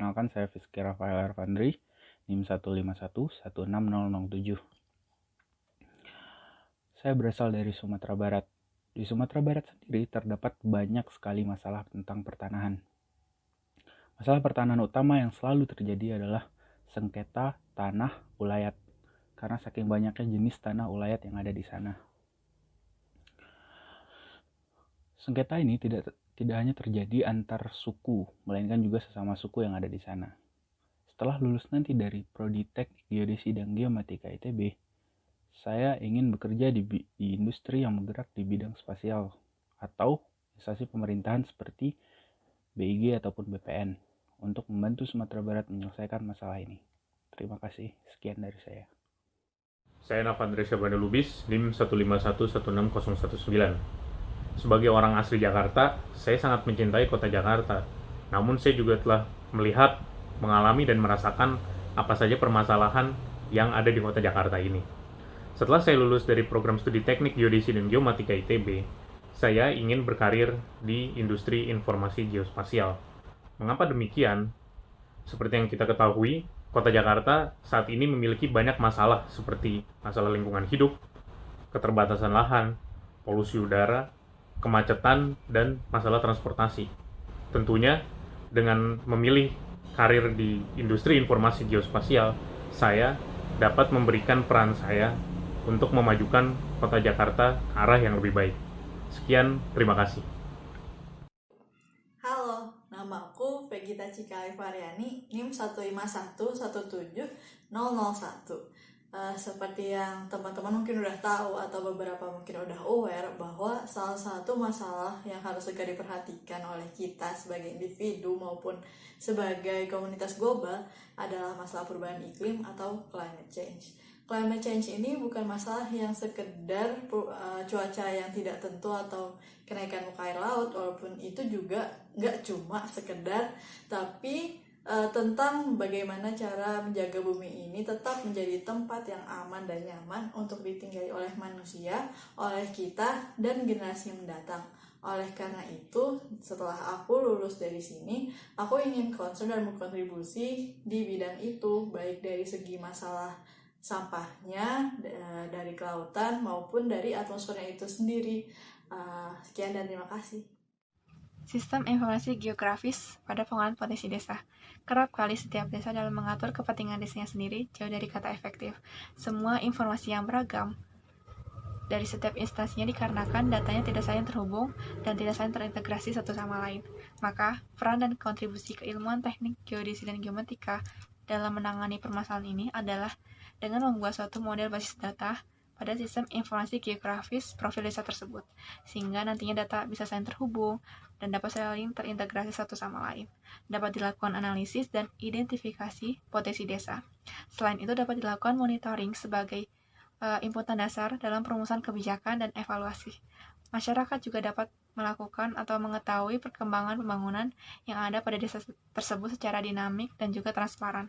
Perkenalkan, saya Fiski Rafael Ervandri, NIM 151160007. Saya berasal dari Sumatera Barat. Di Sumatera Barat sendiri terdapat banyak sekali masalah tentang pertanahan. Masalah pertanahan utama yang selalu terjadi adalah sengketa tanah ulayat, karena saking banyaknya jenis tanah ulayat yang ada di sana. Sengketa ini tidak hanya terjadi antar suku, melainkan juga sesama suku yang ada di sana. Setelah lulus nanti dari Prodi Teknik Geodesi dan Geomatika ITB, saya ingin bekerja di industri yang bergerak di bidang spasial atau instansi pemerintahan seperti BIG ataupun BPN untuk membantu Sumatera Barat menyelesaikan masalah ini. Terima kasih, sekian dari saya. Saya Navandre Syabana Lubis, NIM 1511619. Sebagai orang asli Jakarta, saya sangat mencintai kota Jakarta. Namun saya juga telah melihat, mengalami dan merasakan apa saja permasalahan yang ada di kota Jakarta ini. Setelah saya lulus dari program studi Teknik Geodesi dan Geomatika ITB, saya ingin berkarir di industri informasi geospasial. Mengapa demikian? Seperti yang kita ketahui, kota Jakarta saat ini memiliki banyak masalah seperti masalah lingkungan hidup, keterbatasan lahan, polusi udara, kemacetan, dan masalah transportasi. Tentunya, dengan memilih karir di industri informasi geospasial, saya dapat memberikan peran saya untuk memajukan kota Jakarta ke arah yang lebih baik. Sekian, terima kasih. Halo, nama aku Pegita Cikali Variani, NIM 1511701. Seperti yang teman-teman mungkin udah tahu atau beberapa mungkin udah aware bahwa salah satu masalah yang harus segera diperhatikan oleh kita sebagai individu maupun sebagai komunitas global adalah masalah perubahan iklim atau climate change. Climate change ini bukan masalah yang sekedar cuaca yang tidak tentu atau kenaikan muka air laut, walaupun itu juga nggak cuma sekedar, tapi tentang bagaimana cara menjaga bumi ini tetap menjadi tempat yang aman dan nyaman untuk ditinggali oleh manusia, oleh kita, dan generasi mendatang. Oleh karena itu, setelah aku lulus dari sini, aku ingin concern dan berkontribusi di bidang itu, baik dari segi masalah sampahnya dari kelautan maupun dari atmosfernya itu sendiri. Sekian dan terima kasih. Sistem informasi geografis pada pengelolaan potensi desa. Kerap kali setiap desa dalam mengatur kepentingan desanya sendiri jauh dari kata efektif. Semua informasi yang beragam dari setiap instansinya dikarenakan datanya tidak saling terhubung dan tidak saling terintegrasi satu sama lain. Maka, peran dan kontribusi keilmuan teknik geodesi dan geomatika dalam menangani permasalahan ini adalah dengan membuat suatu model basis data pada sistem informasi geografis profil desa tersebut, sehingga nantinya data bisa saling terhubung dan dapat saling terintegrasi satu sama lain. Dapat dilakukan analisis dan identifikasi potensi desa. Selain itu dapat dilakukan monitoring sebagai inputan dasar dalam perumusan kebijakan dan evaluasi. Masyarakat juga dapat melakukan atau mengetahui perkembangan pembangunan yang ada pada desa tersebut secara dinamik dan juga transparan.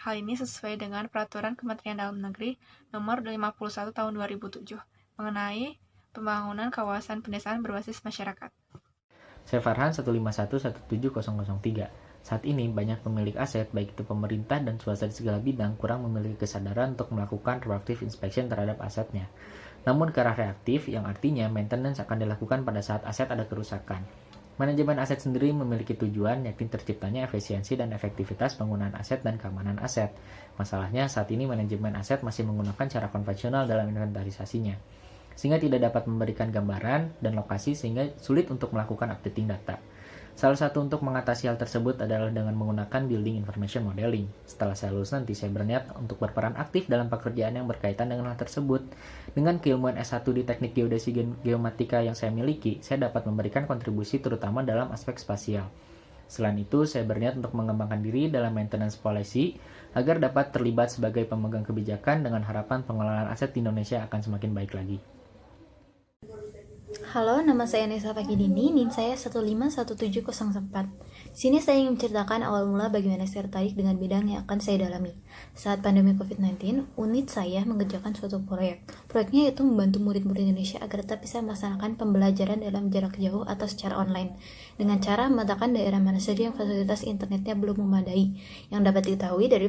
Hal ini sesuai dengan Peraturan Kementerian Dalam Negeri Nomor 51 Tahun 2007 mengenai pembangunan kawasan pedesaan berbasis masyarakat. Saya Farhan 151170003. Saat ini banyak pemilik aset, baik itu pemerintah dan swasta di segala bidang, kurang memiliki kesadaran untuk melakukan proactive inspection terhadap asetnya. Namun ke arah reaktif, yang artinya maintenance akan dilakukan pada saat aset ada kerusakan. Manajemen aset sendiri memiliki tujuan, yakni terciptanya efisiensi dan efektivitas penggunaan aset dan keamanan aset. Masalahnya saat ini manajemen aset masih menggunakan cara konvensional dalam inventarisasinya, sehingga tidak dapat memberikan gambaran dan lokasi sehingga sulit untuk melakukan updating data. Salah satu untuk mengatasi hal tersebut adalah dengan menggunakan Building Information Modeling. Setelah saya lulus nanti, saya berniat untuk berperan aktif dalam pekerjaan yang berkaitan dengan hal tersebut. Dengan keilmuan S1 di Teknik Geodesi Geomatika yang saya miliki, saya dapat memberikan kontribusi terutama dalam aspek spasial. Selain itu, saya berniat untuk mengembangkan diri dalam maintenance policy agar dapat terlibat sebagai pemegang kebijakan dengan harapan pengelolaan aset di Indonesia akan semakin baik lagi. Halo, nama saya Nesa Fakidini, NIM saya 1517004. Di sini saya ingin menceritakan awal mula bagaimana saya tertarik dengan bidang yang akan saya dalami. Saat pandemi COVID-19, unit saya mengerjakan suatu proyek. Proyeknya itu membantu murid-murid Indonesia agar tetap bisa melaksanakan pembelajaran dalam jarak jauh atau secara online, dengan cara memetakan daerah mana saja yang fasilitas internetnya belum memadai, yang dapat diketahui dari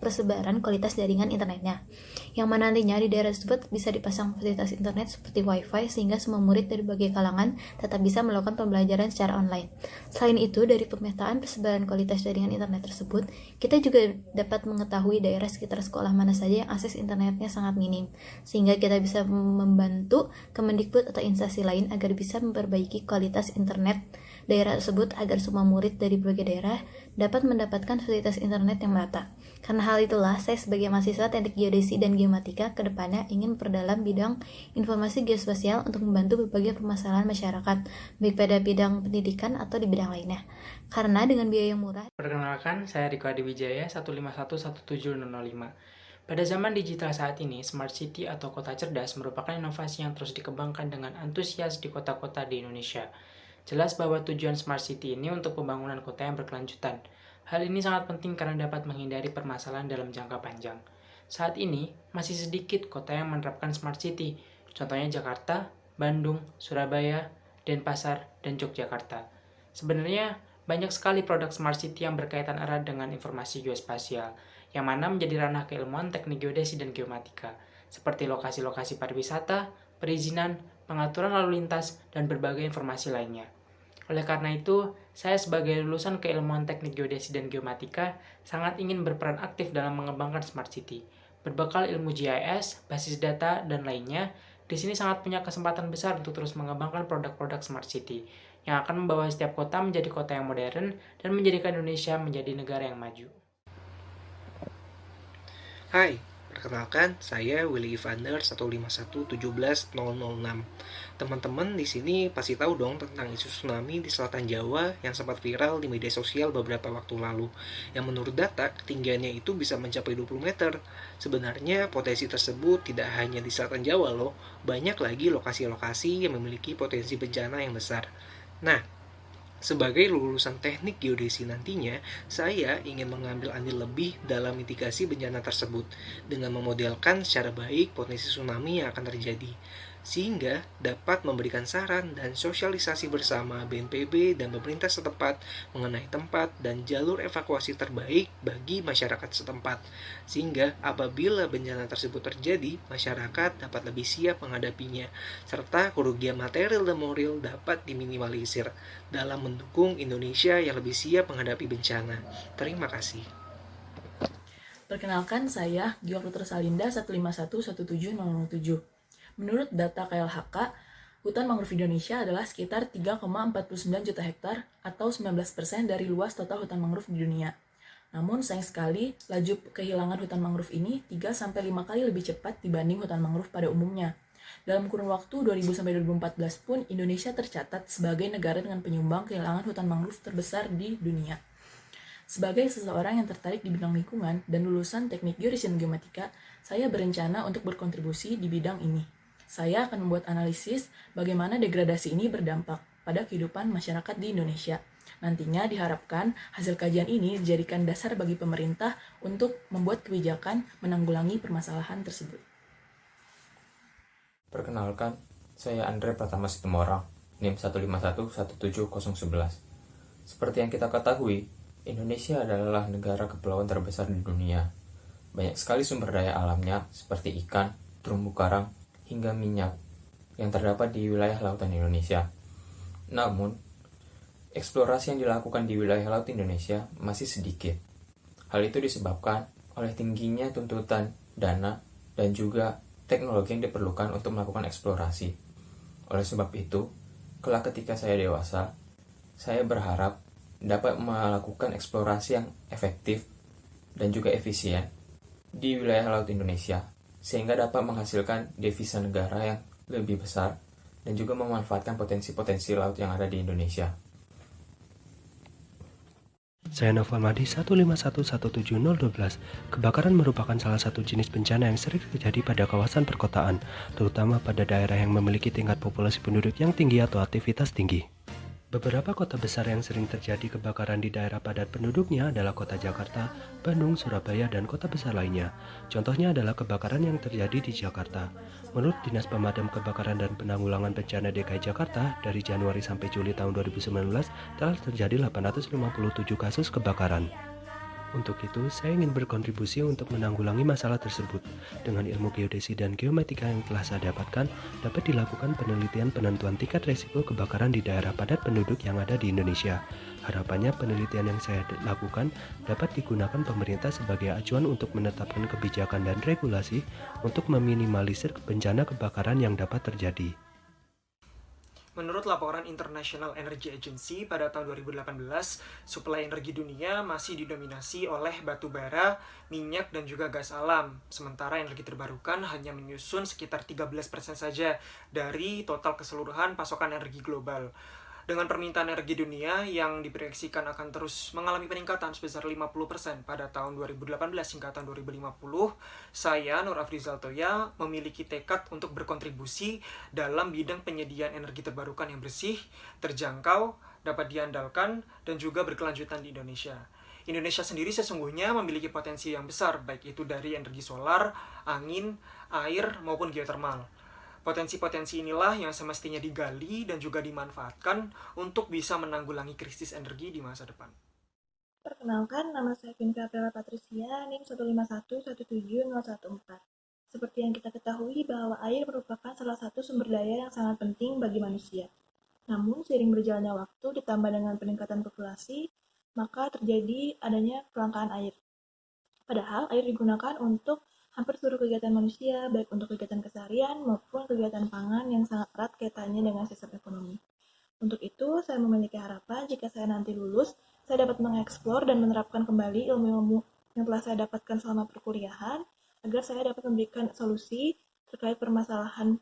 persebaran kualitas jaringan internetnya, yang mana nantinya di daerah tersebut bisa dipasang fasilitas internet seperti wifi sehingga semua murid dari berbagai kalangan tetap bisa melakukan pembelajaran secara online. Selain itu, dari pemetaan persebaran kualitas jaringan internet tersebut, kita juga dapat mengetahui daerah sekitar sekolah mana saja yang akses internetnya sangat minim, sehingga kita bisa membantu Kemendikbud atau instansi lain agar bisa memperbaiki kualitas internet daerah tersebut agar semua murid dari berbagai daerah dapat mendapatkan fasilitas internet yang merata. Karena hal itulah, saya sebagai mahasiswa teknik geodesi dan geomatika kedepannya ingin memperdalam bidang informasi geospasial untuk membantu berbagai permasalahan masyarakat, baik pada bidang pendidikan atau di bidang lainnya. Karena dengan biaya yang murah. Perkenalkan, saya Riko Adi Wijaya 1511705. Pada zaman digital saat ini, Smart City atau kota cerdas merupakan inovasi yang terus dikembangkan dengan antusias di kota-kota di Indonesia. Jelas bahwa tujuan Smart City ini untuk pembangunan kota yang berkelanjutan. Hal ini sangat penting karena dapat menghindari permasalahan dalam jangka panjang. Saat ini, masih sedikit kota yang menerapkan Smart City, contohnya Jakarta, Bandung, Surabaya, Denpasar, dan Yogyakarta. Sebenarnya, banyak sekali produk Smart City yang berkaitan erat dengan informasi geospasial, yang mana menjadi ranah keilmuan teknik geodesi dan geomatika, seperti lokasi-lokasi pariwisata, perizinan, pengaturan lalu lintas, dan berbagai informasi lainnya. Oleh karena itu, saya sebagai lulusan keilmuan teknik geodesi dan geomatika sangat ingin berperan aktif dalam mengembangkan Smart City. Berbekal ilmu GIS, basis data, dan lainnya, di sini sangat punya kesempatan besar untuk terus mengembangkan produk-produk Smart City, yang akan membawa setiap kota menjadi kota yang modern dan menjadikan Indonesia menjadi negara yang maju. Hai, perkenalkan saya Willy Evander 151171006. Teman-teman di sini pasti tahu dong tentang isu tsunami di selatan Jawa yang sempat viral di media sosial beberapa waktu lalu. Yang menurut data, ketinggiannya itu bisa mencapai 20 meter. Sebenarnya potensi tersebut tidak hanya di selatan Jawa loh, banyak lagi lokasi-lokasi yang memiliki potensi bencana yang besar. Nah, sebagai lulusan teknik geodesi nantinya, saya ingin mengambil andil lebih dalam mitigasi bencana tersebut dengan memodelkan secara baik potensi tsunami yang akan terjadi, sehingga dapat memberikan saran dan sosialisasi bersama BNPB dan pemerintah setempat mengenai tempat dan jalur evakuasi terbaik bagi masyarakat setempat, sehingga apabila bencana tersebut terjadi, masyarakat dapat lebih siap menghadapinya, serta kerugian material dan moral dapat diminimalisir dalam mendukung Indonesia yang lebih siap menghadapi bencana. Terima kasih. Perkenalkan, saya Giorgio Salinda 1511707. Menurut data KLHK, hutan mangrove Indonesia adalah sekitar 3,49 juta hektar atau 19% dari luas total hutan mangrove di dunia. Namun sayang sekali, laju kehilangan hutan mangrove ini 3-5 kali lebih cepat dibanding hutan mangrove pada umumnya. Dalam kurun waktu 2000-2014 pun, Indonesia tercatat sebagai negara dengan penyumbang kehilangan hutan mangrove terbesar di dunia. Sebagai seseorang yang tertarik di bidang lingkungan dan lulusan teknik geodesi dan geomatika, saya berencana untuk berkontribusi di bidang ini. Saya akan membuat analisis bagaimana degradasi ini berdampak pada kehidupan masyarakat di Indonesia. Nantinya diharapkan hasil kajian ini dijadikan dasar bagi pemerintah untuk membuat kebijakan menanggulangi permasalahan tersebut. Perkenalkan, saya Andre Pratama Situmorang, NIM 151-17011. Seperti yang kita ketahui, Indonesia adalah negara kepulauan terbesar di dunia. Banyak sekali sumber daya alamnya seperti ikan, terumbu karang, hingga minyak yang terdapat di wilayah lautan Indonesia. Namun, eksplorasi yang dilakukan di wilayah laut Indonesia masih sedikit. Hal itu disebabkan oleh tingginya tuntutan dana dan juga teknologi yang diperlukan untuk melakukan eksplorasi. Oleh sebab itu, kelak ketika saya dewasa, saya berharap dapat melakukan eksplorasi yang efektif dan juga efisien di wilayah laut Indonesia, sehingga dapat menghasilkan devisa negara yang lebih besar dan juga memanfaatkan potensi-potensi laut yang ada di Indonesia. Saya Novel Madi 1511712. Kebakaran merupakan salah satu jenis bencana yang sering terjadi pada kawasan perkotaan, terutama pada daerah yang memiliki tingkat populasi penduduk yang tinggi atau aktivitas tinggi. Beberapa kota besar yang sering terjadi kebakaran di daerah padat penduduknya adalah kota Jakarta, Bandung, Surabaya, dan kota besar lainnya. Contohnya adalah kebakaran yang terjadi di Jakarta. Menurut Dinas Pemadam Kebakaran dan Penanggulangan Bencana DKI Jakarta, dari Januari sampai Juli tahun 2019 telah terjadi 857 kasus kebakaran. Untuk itu, saya ingin berkontribusi untuk menanggulangi masalah tersebut. Dengan ilmu geodesi dan geomatika yang telah saya dapatkan, dapat dilakukan penelitian penentuan tingkat resiko kebakaran di daerah padat penduduk yang ada di Indonesia. Harapannya penelitian yang saya lakukan dapat digunakan pemerintah sebagai acuan untuk menetapkan kebijakan dan regulasi untuk meminimalisir bencana kebakaran yang dapat terjadi. Menurut laporan International Energy Agency pada tahun 2018, suplai energi dunia masih didominasi oleh batu bara, minyak, dan juga gas alam. Sementara energi terbarukan hanya menyusun sekitar 13% saja dari total keseluruhan pasokan energi global. Dengan permintaan energi dunia yang diproyeksikan akan terus mengalami peningkatan sebesar 50% pada tahun 2018 hingga tahun 2050, saya, Nur Afrizal Toya, memiliki tekad untuk berkontribusi dalam bidang penyediaan energi terbarukan yang bersih, terjangkau, dapat diandalkan, dan juga berkelanjutan di Indonesia. Indonesia sendiri sesungguhnya memiliki potensi yang besar, baik itu dari energi solar, angin, air, maupun geotermal. Potensi-potensi inilah yang semestinya digali dan juga dimanfaatkan untuk bisa menanggulangi krisis energi di masa depan. Perkenalkan, nama saya Vinka Prela Patricia, NIM 1517014. Seperti yang kita ketahui bahwa air merupakan salah satu sumber daya yang sangat penting bagi manusia. Namun, seiring berjalannya waktu ditambah dengan peningkatan populasi, maka terjadi adanya kelangkaan air. Padahal, air digunakan untuk hampir seluruh kegiatan manusia, baik untuk kegiatan keseharian maupun kegiatan pangan yang sangat erat kaitannya dengan sistem ekonomi. Untuk itu, saya memiliki harapan jika saya nanti lulus, saya dapat mengeksplor dan menerapkan kembali ilmu-ilmu yang telah saya dapatkan selama perkuliahan, agar saya dapat memberikan solusi terkait permasalahan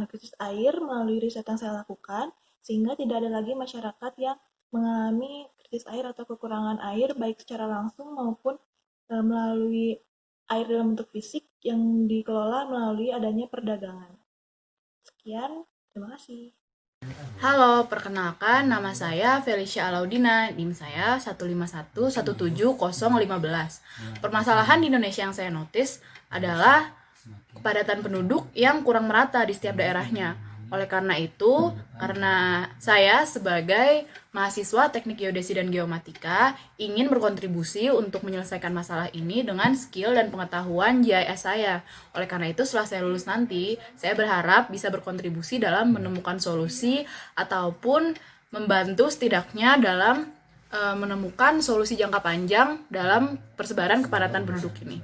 krisis air melalui riset yang saya lakukan, sehingga tidak ada lagi masyarakat yang mengalami krisis air atau kekurangan air, baik secara langsung maupun melalui air dalam bentuk fisik yang dikelola melalui adanya perdagangan. Sekian, terima kasih. Halo, perkenalkan nama saya Felicia Alaudina, NIM saya 151171015. Permasalahan di Indonesia yang saya notice adalah kepadatan penduduk yang kurang merata di setiap daerahnya. Oleh karena itu, karena saya sebagai mahasiswa Teknik Geodesi dan Geomatika ingin berkontribusi untuk menyelesaikan masalah ini dengan skill dan pengetahuan GIS saya. Oleh karena itu, setelah saya lulus nanti, saya berharap bisa berkontribusi dalam menemukan solusi ataupun membantu setidaknya dalam menemukan solusi jangka panjang dalam persebaran kepadatan penduduk ini.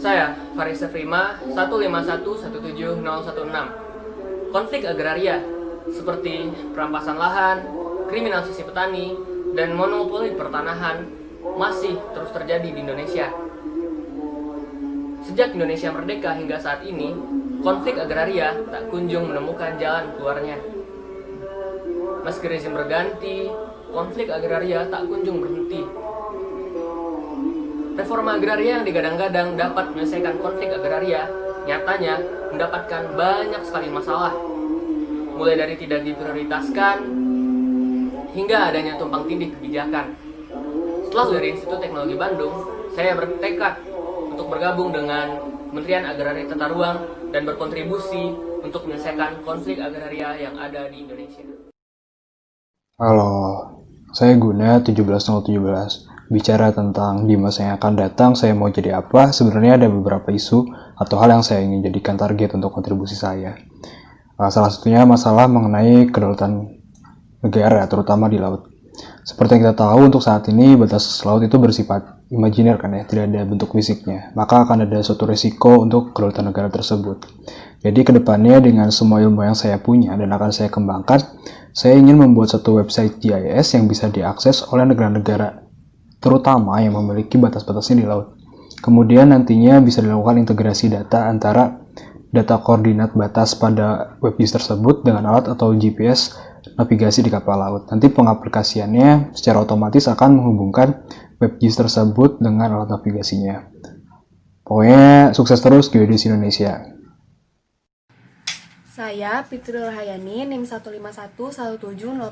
Saya, Farisa Prima, 151171016. Konflik agraria, seperti perampasan lahan, kriminalisasi petani, dan monopoli pertanahan masih terus terjadi di Indonesia. Sejak Indonesia merdeka hingga saat ini, konflik agraria tak kunjung menemukan jalan keluarnya. Meski rezim berganti, konflik agraria tak kunjung berhenti. Reforma agraria yang digadang-gadang dapat menyelesaikan konflik agraria, nyatanya mendapatkan banyak sekali masalah. Mulai dari tidak diprioritaskan, hingga adanya tumpang tindih kebijakan. Setelah dari Institut Teknologi Bandung, saya bertekad untuk bergabung dengan Kementerian Agraria Tata Ruang dan berkontribusi untuk menyelesaikan konflik agraria yang ada di Indonesia. Halo, saya Guna 17017. Bicara tentang di masa yang akan datang saya mau jadi apa, sebenarnya ada beberapa isu atau hal yang saya ingin jadikan target untuk kontribusi saya. Salah satunya masalah mengenai kedaulatan negara, terutama di laut. Seperti yang kita tahu, untuk saat ini batas laut itu bersifat imajiner kan ya, tidak ada bentuk fisiknya. Maka akan ada suatu resiko untuk kedaulatan negara tersebut. Jadi kedepannya dengan semua ilmu yang saya punya dan akan saya kembangkan, saya ingin membuat satu website GIS yang bisa diakses oleh negara-negara terutama yang memiliki batas-batasnya di laut. Kemudian nantinya bisa dilakukan integrasi data antara data koordinat batas pada WebGIS tersebut dengan alat atau GPS navigasi di kapal laut. Nanti pengaplikasiannya secara otomatis akan menghubungkan WebGIS tersebut dengan alat navigasinya. Pokoknya sukses terus Geodesi Indonesia. Saya Fitri Rahayani, NIM 1511718.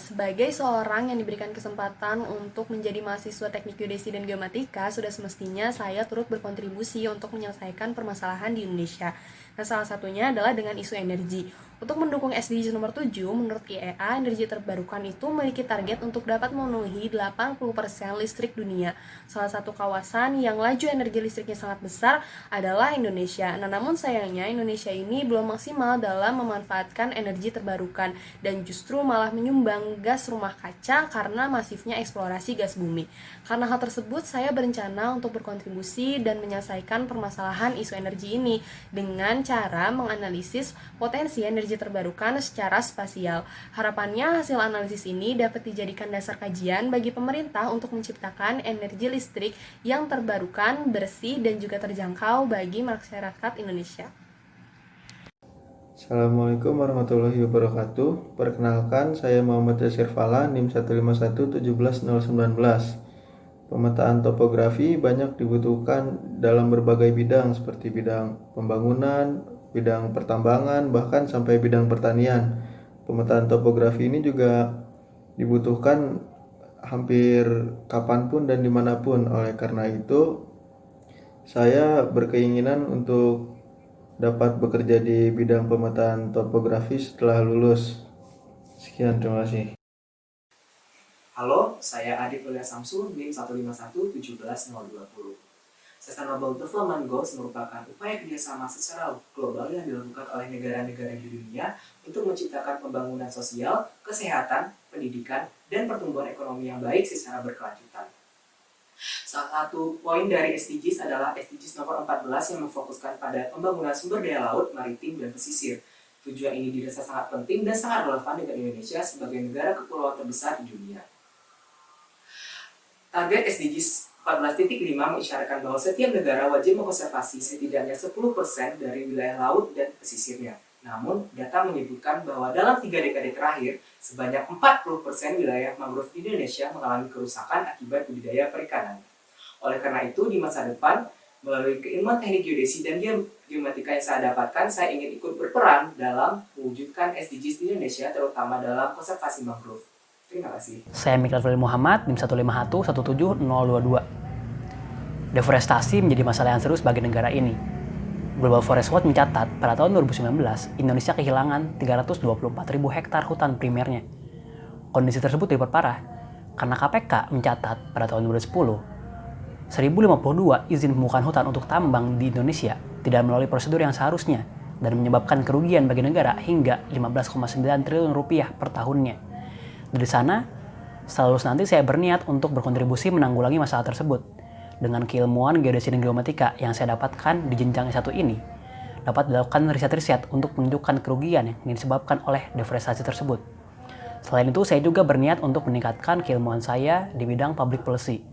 Sebagai seorang yang diberikan kesempatan untuk menjadi mahasiswa Teknik Geodesi dan Geomatika, sudah semestinya saya turut berkontribusi untuk menyelesaikan permasalahan di Indonesia. Dan salah satunya adalah dengan isu energi. Untuk mendukung SDGs nomor 7, menurut IEA, energi terbarukan itu memiliki target untuk dapat memenuhi 80% listrik dunia. Salah satu kawasan yang laju energi listriknya sangat besar adalah Indonesia. Nah, namun sayangnya Indonesia ini belum maksimal dalam memanfaatkan energi terbarukan dan justru malah menyumbang gas rumah kaca karena masifnya eksplorasi gas bumi. Karena hal tersebut, saya berencana untuk berkontribusi dan menyelesaikan permasalahan isu energi ini dengan cara menganalisis potensi energi terbarukan secara spasial. Harapannya hasil analisis ini dapat dijadikan dasar kajian bagi pemerintah untuk menciptakan energi listrik yang terbarukan, bersih, dan juga terjangkau bagi masyarakat Indonesia. Assalamualaikum warahmatullahi wabarakatuh. Perkenalkan, saya Muhammad Yasir Fala, NIM 151171019. Pemetaan topografi banyak dibutuhkan dalam berbagai bidang seperti bidang pembangunan, bidang pertambangan, bahkan sampai bidang pertanian. Pemetaan topografi ini juga dibutuhkan hampir kapanpun dan dimanapun. Oleh karena itu, saya berkeinginan untuk dapat bekerja di bidang pemetaan topografi setelah lulus. Sekian, terima kasih. Halo, saya Adit Ulya Samsul, NIM 151171020. Sustainable Development Goals merupakan upaya kerjasama secara global yang dilakukan oleh negara-negara di dunia untuk menciptakan pembangunan sosial, kesehatan, pendidikan, dan pertumbuhan ekonomi yang baik secara berkelanjutan. Salah satu poin dari SDGs adalah SDGs nomor 14 yang memfokuskan pada pembangunan sumber daya laut, maritim, dan pesisir. Tujuan ini dirasa sangat penting dan sangat relevan dengan Indonesia sebagai negara kepulauan terbesar di dunia. Target SDGs 14.5 mengisyaratkan bahwa setiap negara wajib mengkonservasi setidaknya 10% dari wilayah laut dan pesisirnya. Namun, data menyebutkan bahwa dalam 3 dekade terakhir, sebanyak 40% wilayah mangrove di Indonesia mengalami kerusakan akibat budidaya perikanan. Oleh karena itu, di masa depan, melalui keilmuan teknik geodesi dan geomatika yang saya dapatkan, saya ingin ikut berperan dalam mewujudkan SDGs di Indonesia, terutama dalam konservasi mangrove. Terima kasih. Saya Mikal Fadil Muhammad, NIM 151171022. Deforestasi menjadi masalah yang serius bagi negara ini. Global Forest Watch mencatat pada tahun 2019, Indonesia kehilangan 324.000 hektar hutan primernya. Kondisi tersebut diperparah karena KPK mencatat pada tahun 2010, 1052 izin pembukaan hutan untuk tambang di Indonesia tidak melalui prosedur yang seharusnya dan menyebabkan kerugian bagi negara hingga 15,9 triliun rupiah per tahunnya. Dari sana, setelah lulus nanti saya berniat untuk berkontribusi menanggulangi masalah tersebut. Dengan keilmuan geodesi dan geomatika yang saya dapatkan di jenjang S1 ini, dapat dilakukan riset-riset untuk menunjukkan kerugian yang disebabkan oleh deforestasi tersebut. Selain itu, saya juga berniat untuk meningkatkan keilmuan saya di bidang public policy,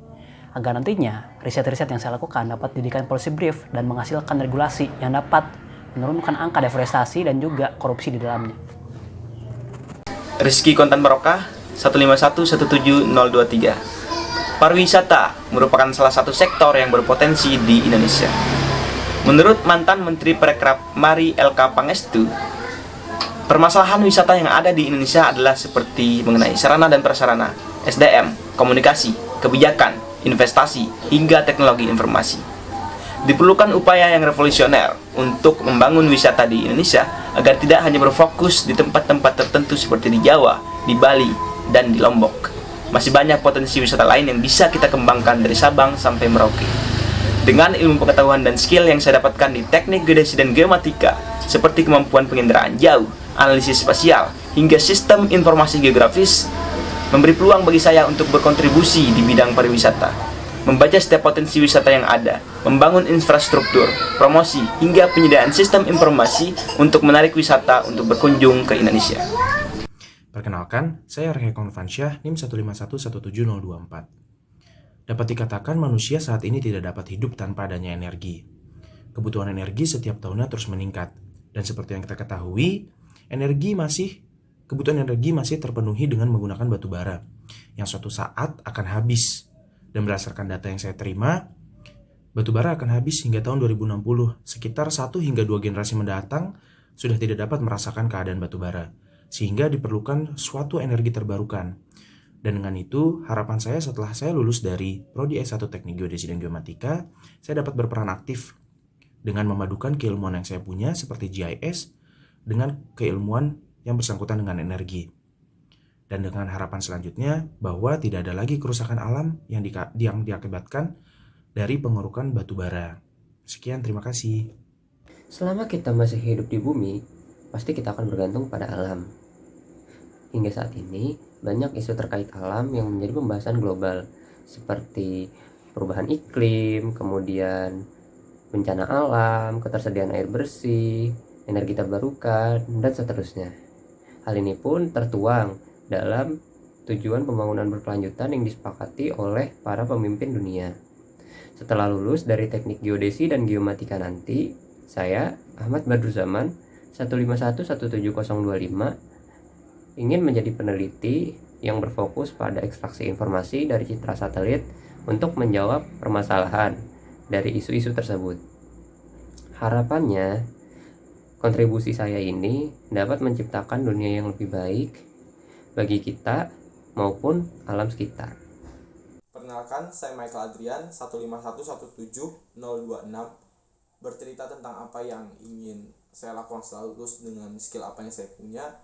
agar nantinya riset-riset yang saya lakukan dapat dijadikan policy brief dan menghasilkan regulasi yang dapat menurunkan angka deforestasi dan juga korupsi di dalamnya. Rizky Kontan Barokah 151171023. Pariwisata merupakan salah satu sektor yang berpotensi di Indonesia. Menurut mantan Menteri Parekraf Mari LK Pangestu, permasalahan wisata yang ada di Indonesia adalah seperti mengenai sarana dan prasarana, SDM, komunikasi, kebijakan, investasi, hingga teknologi informasi. Diperlukan upaya yang revolusioner untuk membangun wisata di Indonesia agar tidak hanya berfokus di tempat-tempat tertentu seperti di Jawa, di Bali, dan di Lombok. Masih banyak potensi wisata lain yang bisa kita kembangkan dari Sabang sampai Merauke. Dengan ilmu pengetahuan dan skill yang saya dapatkan di teknik geodesi dan geomatika, seperti kemampuan penginderaan jauh, analisis spasial, hingga sistem informasi geografis, memberi peluang bagi saya untuk berkontribusi di bidang pariwisata. Membaca setiap potensi wisata yang ada, membangun infrastruktur, promosi, hingga penyediaan sistem informasi untuk menarik wisata untuk berkunjung ke Indonesia. Perkenalkan, saya Rehe Konfansyah, NIM 151171024. Dapat dikatakan manusia saat ini tidak dapat hidup tanpa adanya energi. Kebutuhan energi setiap tahunnya terus meningkat. Dan seperti yang kita ketahui, kebutuhan energi masih terpenuhi dengan menggunakan batu bara, yang suatu saat akan habis. Dan berdasarkan data yang saya terima, batu bara akan habis hingga tahun 2060. Sekitar 1 hingga 2 generasi mendatang, sudah tidak dapat merasakan keadaan batu bara, sehingga diperlukan suatu energi terbarukan. Dan dengan itu, harapan saya setelah saya lulus dari Prodi S1 Teknik Geodesi dan Geomatika, saya dapat berperan aktif dengan memadukan keilmuan yang saya punya seperti GIS dengan keilmuan yang bersangkutan dengan energi. Dan dengan harapan selanjutnya bahwa tidak ada lagi kerusakan alam yang diakibatkan dari pengerukan batu bara. Sekian, terima kasih. Selama kita masih hidup di bumi, pasti kita akan bergantung pada alam. Hingga saat ini, banyak isu terkait alam yang menjadi pembahasan global, seperti perubahan iklim, kemudian bencana alam, ketersediaan air bersih, energi terbarukan, dan seterusnya. Hal ini pun tertuang dalam tujuan pembangunan berkelanjutan yang disepakati oleh para pemimpin dunia. Setelah lulus dari Teknik Geodesi dan Geomatika nanti, saya, Ahmad Badruzaman, 1517025, ingin menjadi peneliti yang berfokus pada ekstraksi informasi dari citra satelit untuk menjawab permasalahan dari isu-isu tersebut. Harapannya, kontribusi saya ini dapat menciptakan dunia yang lebih baik bagi kita maupun alam sekitar. Perkenalkan, saya Michael Adrian, 151171026, bercerita tentang apa yang ingin saya lakukan setelah lulus dengan skill apa yang saya punya.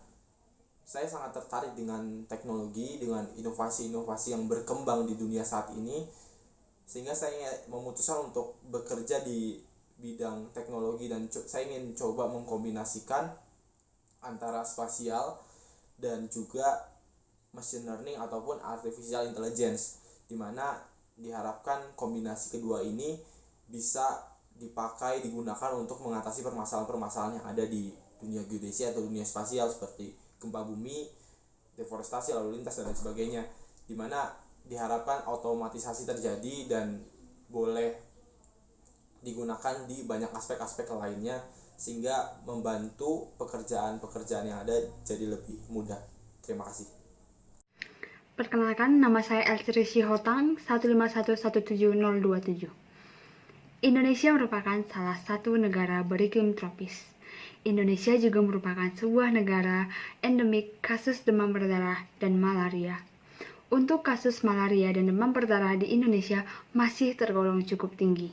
Saya sangat tertarik dengan teknologi, dengan inovasi-inovasi yang berkembang di dunia saat ini, sehingga saya memutuskan untuk bekerja di bidang teknologi dan saya ingin coba mengkombinasikan antara spasial dan juga machine learning ataupun artificial intelligence, di mana diharapkan kombinasi kedua ini bisa digunakan untuk mengatasi permasalahan-permasalahan yang ada di dunia geodesi atau dunia spasial seperti gempa bumi, deforestasi, lalu lintas, dan lain sebagainya, di mana diharapkan otomatisasi terjadi dan boleh digunakan di banyak aspek-aspek lainnya, sehingga membantu pekerjaan-pekerjaan yang ada jadi lebih mudah. Terima kasih. Perkenalkan, nama saya Elstri Shihotang, 1511727. Indonesia merupakan salah satu negara beriklim tropis. Indonesia juga merupakan sebuah negara endemik kasus demam berdarah dan malaria. Untuk kasus malaria dan demam berdarah di Indonesia masih tergolong cukup tinggi.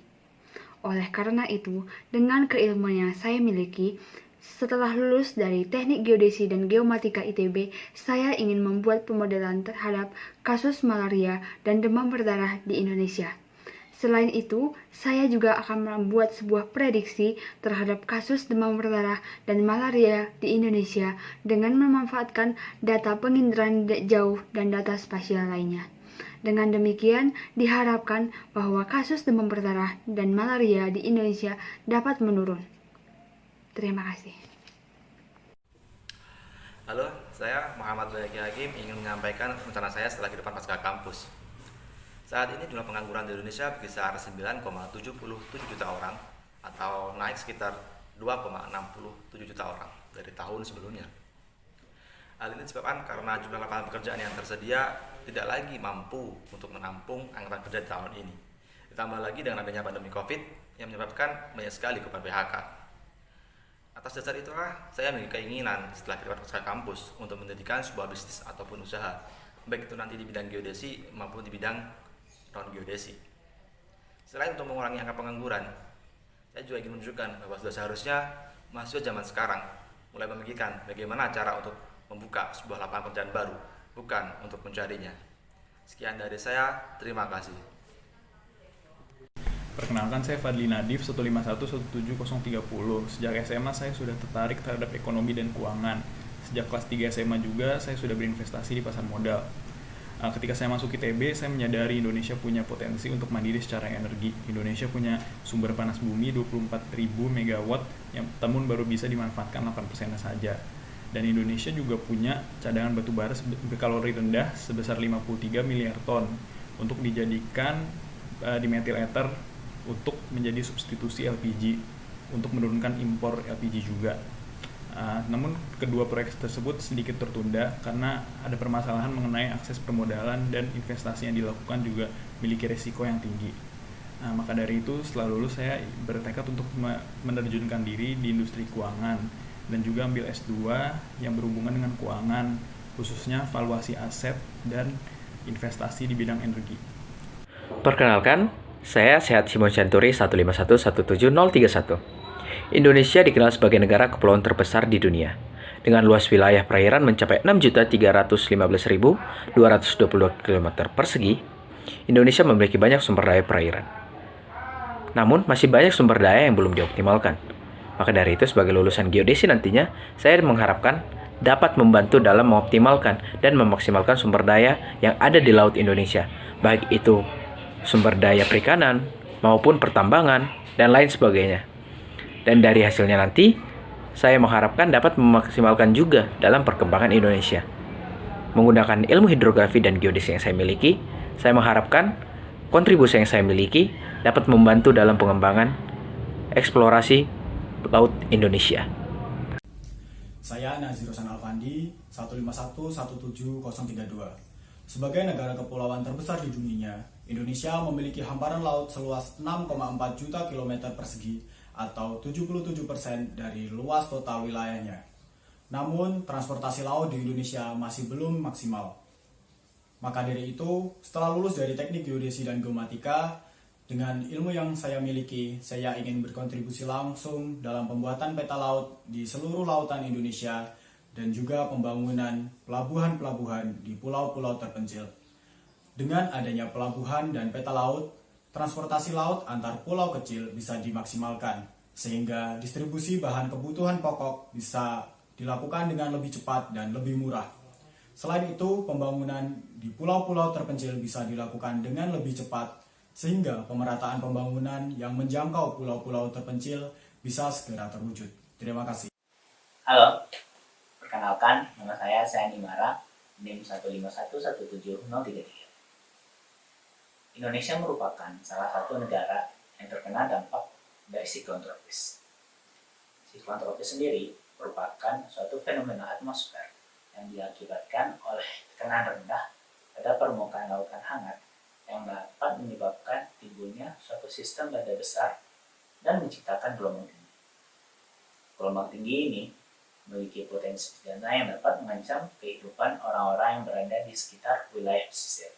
Oleh karena itu, dengan keilmuan yang saya miliki, setelah lulus dari Teknik Geodesi dan Geomatika ITB, saya ingin membuat pemodelan terhadap kasus malaria dan demam berdarah di Indonesia. Selain itu, saya juga akan membuat sebuah prediksi terhadap kasus demam berdarah dan malaria di Indonesia dengan memanfaatkan data penginderaan jauh dan data spasial lainnya. Dengan demikian, diharapkan bahwa kasus demam berdarah dan malaria di Indonesia dapat menurun. Terima kasih. Halo, saya Muhammad Bayaki Hakim ingin menyampaikan rencana saya setelah kehidupan pasca kampus. Saat ini jumlah pengangguran di Indonesia berkisar 9,77 juta orang atau naik sekitar 2,67 juta orang dari tahun sebelumnya. Hal ini disebabkan karena jumlah lapangan pekerjaan yang tersedia tidak lagi mampu untuk menampung angkatan kerja di tahun ini. Ditambah lagi dengan adanya pandemi COVID yang menyebabkan banyak sekali korban PHK. Atas dasar itulah saya memiliki keinginan setelah kehidupan pasca kampus untuk mendirikan sebuah bisnis ataupun usaha, baik itu nanti di bidang geodesi maupun di bidang non-geodesi. Selain untuk mengurangi angka pengangguran, saya juga ingin menunjukkan bahwa sudah seharusnya mahasiswa zaman sekarang mulai memikirkan bagaimana cara untuk membuka sebuah lapangan pekerjaan baru, bukan untuk mencarinya. Sekian dari saya, terima kasih. Perkenalkan, saya Fadli Nadif, 1511730. Sejak SMA saya sudah tertarik terhadap ekonomi dan keuangan. Sejak kelas 3 SMA juga saya sudah berinvestasi di pasar modal. Ketika saya masuk ITB, saya menyadari Indonesia punya potensi untuk mandiri secara energi. Indonesia punya sumber panas bumi 24.000 megawatt yang namun baru bisa dimanfaatkan 8% saja. Dan Indonesia juga punya cadangan batu bara berkalori rendah sebesar 53 miliar ton untuk dijadikan di methyl ether untuk menjadi substitusi LPG untuk menurunkan impor LPG juga. Namun kedua proyek tersebut sedikit tertunda karena ada permasalahan mengenai akses permodalan dan investasi yang dilakukan juga memiliki resiko yang tinggi. Maka dari itu setelah lulus saya bertekad untuk menerjunkan diri di industri keuangan dan juga ambil S2 yang berhubungan dengan keuangan, khususnya valuasi aset dan investasi di bidang energi. Perkenalkan, saya Sehat Simon Chanturi 151171031. Indonesia dikenal sebagai negara kepulauan terbesar di dunia, dengan luas wilayah perairan mencapai 6.315.222 km persegi. Indonesia memiliki banyak sumber daya perairan. Namun, masih banyak sumber daya yang belum dioptimalkan. Maka dari itu, sebagai lulusan geodesi nantinya, saya mengharapkan dapat membantu dalam mengoptimalkan dan memaksimalkan sumber daya yang ada di Laut Indonesia, baik itu sumber daya perikanan maupun pertambangan dan lain sebagainya. Dan dari hasilnya nanti, saya mengharapkan dapat memaksimalkan juga dalam perkembangan Indonesia. Menggunakan ilmu hidrografi dan geodesi yang saya miliki, saya mengharapkan kontribusi yang saya miliki dapat membantu dalam pengembangan eksplorasi Laut Indonesia. Saya Nazir Rosan Alfandi, 151-17032. Sebagai negara kepulauan terbesar di dunia, Indonesia memiliki hamparan laut seluas 6,4 juta kilometer persegi atau 77% dari luas total wilayahnya. Namun, transportasi laut di Indonesia masih belum maksimal. Maka dari itu, setelah lulus dari Teknik Geodesi dan Geomatika, dengan ilmu yang saya miliki, saya ingin berkontribusi langsung dalam pembuatan peta laut di seluruh lautan Indonesia dan juga pembangunan pelabuhan-pelabuhan di pulau-pulau terpencil. Dengan adanya pelabuhan dan peta laut, transportasi laut antar pulau kecil bisa dimaksimalkan, sehingga distribusi bahan kebutuhan pokok bisa dilakukan dengan lebih cepat dan lebih murah. Selain itu, pembangunan di pulau-pulau terpencil bisa dilakukan dengan lebih cepat, sehingga pemerataan pembangunan yang menjangkau pulau-pulau terpencil bisa segera terwujud. Terima kasih. Halo, perkenalkan, nama saya Sani Mara, NIM 151171033. Indonesia merupakan salah satu negara yang terkena dampak dari siklon tropis. Siklon tropis sendiri merupakan suatu fenomena atmosfer yang diakibatkan oleh tekanan rendah pada permukaan lautan hangat yang dapat menyebabkan timbulnya suatu sistem badai besar dan menciptakan gelombang tinggi. Gelombang tinggi ini memiliki potensi bencana yang dapat mengancam kehidupan orang-orang yang berada di sekitar wilayah pesisir.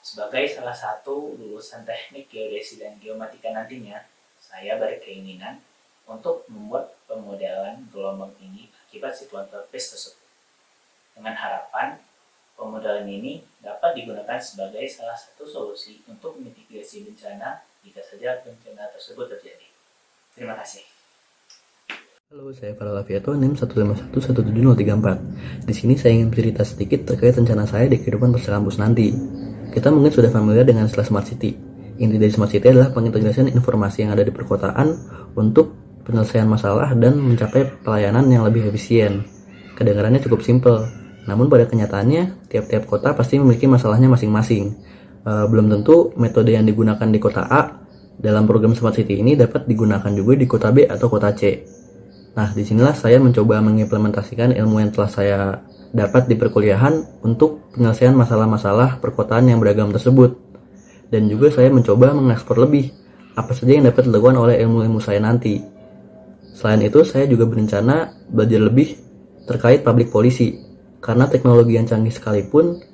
Sebagai salah satu lulusan Teknik Geodesi dan Geomatika nantinya, saya berkeinginan untuk membuat pemodelan gelombang tinggi akibat siklon tropis tersebut. Dengan harapan pemodelan ini dapat digunakan sebagai salah satu solusi untuk mitigasi bencana jika saja bencana tersebut terjadi. Terima kasih. Halo, saya Farel Aviato, NIM 151171034. Di sini saya ingin bercerita sedikit terkait rencana saya di kehidupan pasca kampus nanti. Kita mungkin sudah familiar dengan istilah Smart City. Inti dari Smart City adalah pengintegrasian informasi yang ada di perkotaan untuk penyelesaian masalah dan mencapai pelayanan yang lebih efisien. Kedengarannya cukup simpel, namun pada kenyataannya tiap-tiap kota pasti memiliki masalahnya masing-masing. Belum tentu metode yang digunakan di kota A dalam program Smart City ini dapat digunakan juga di kota B atau kota C. Nah, disinilah saya mencoba mengimplementasikan ilmu yang telah saya dapat di perkuliahan untuk penyelesaian masalah-masalah perkotaan yang beragam tersebut. Dan juga saya mencoba mengekspor lebih apa saja yang dapat dilakukan oleh ilmu-ilmu saya nanti. Selain itu, saya juga berencana belajar lebih terkait public policy, karena teknologi yang canggih sekalipun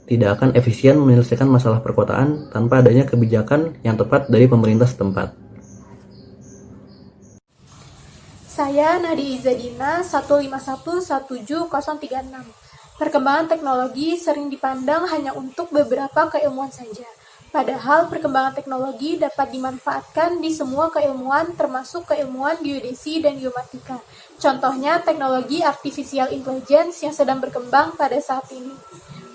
tidak akan efisien menyelesaikan masalah perkotaan tanpa adanya kebijakan yang tepat dari pemerintah setempat. Saya Nadi Izadina, 151-17036. Perkembangan teknologi sering dipandang hanya untuk beberapa keilmuan saja. Padahal perkembangan teknologi dapat dimanfaatkan di semua keilmuan termasuk keilmuan geodesi dan geomatika. Contohnya teknologi artificial intelligence yang sedang berkembang pada saat ini.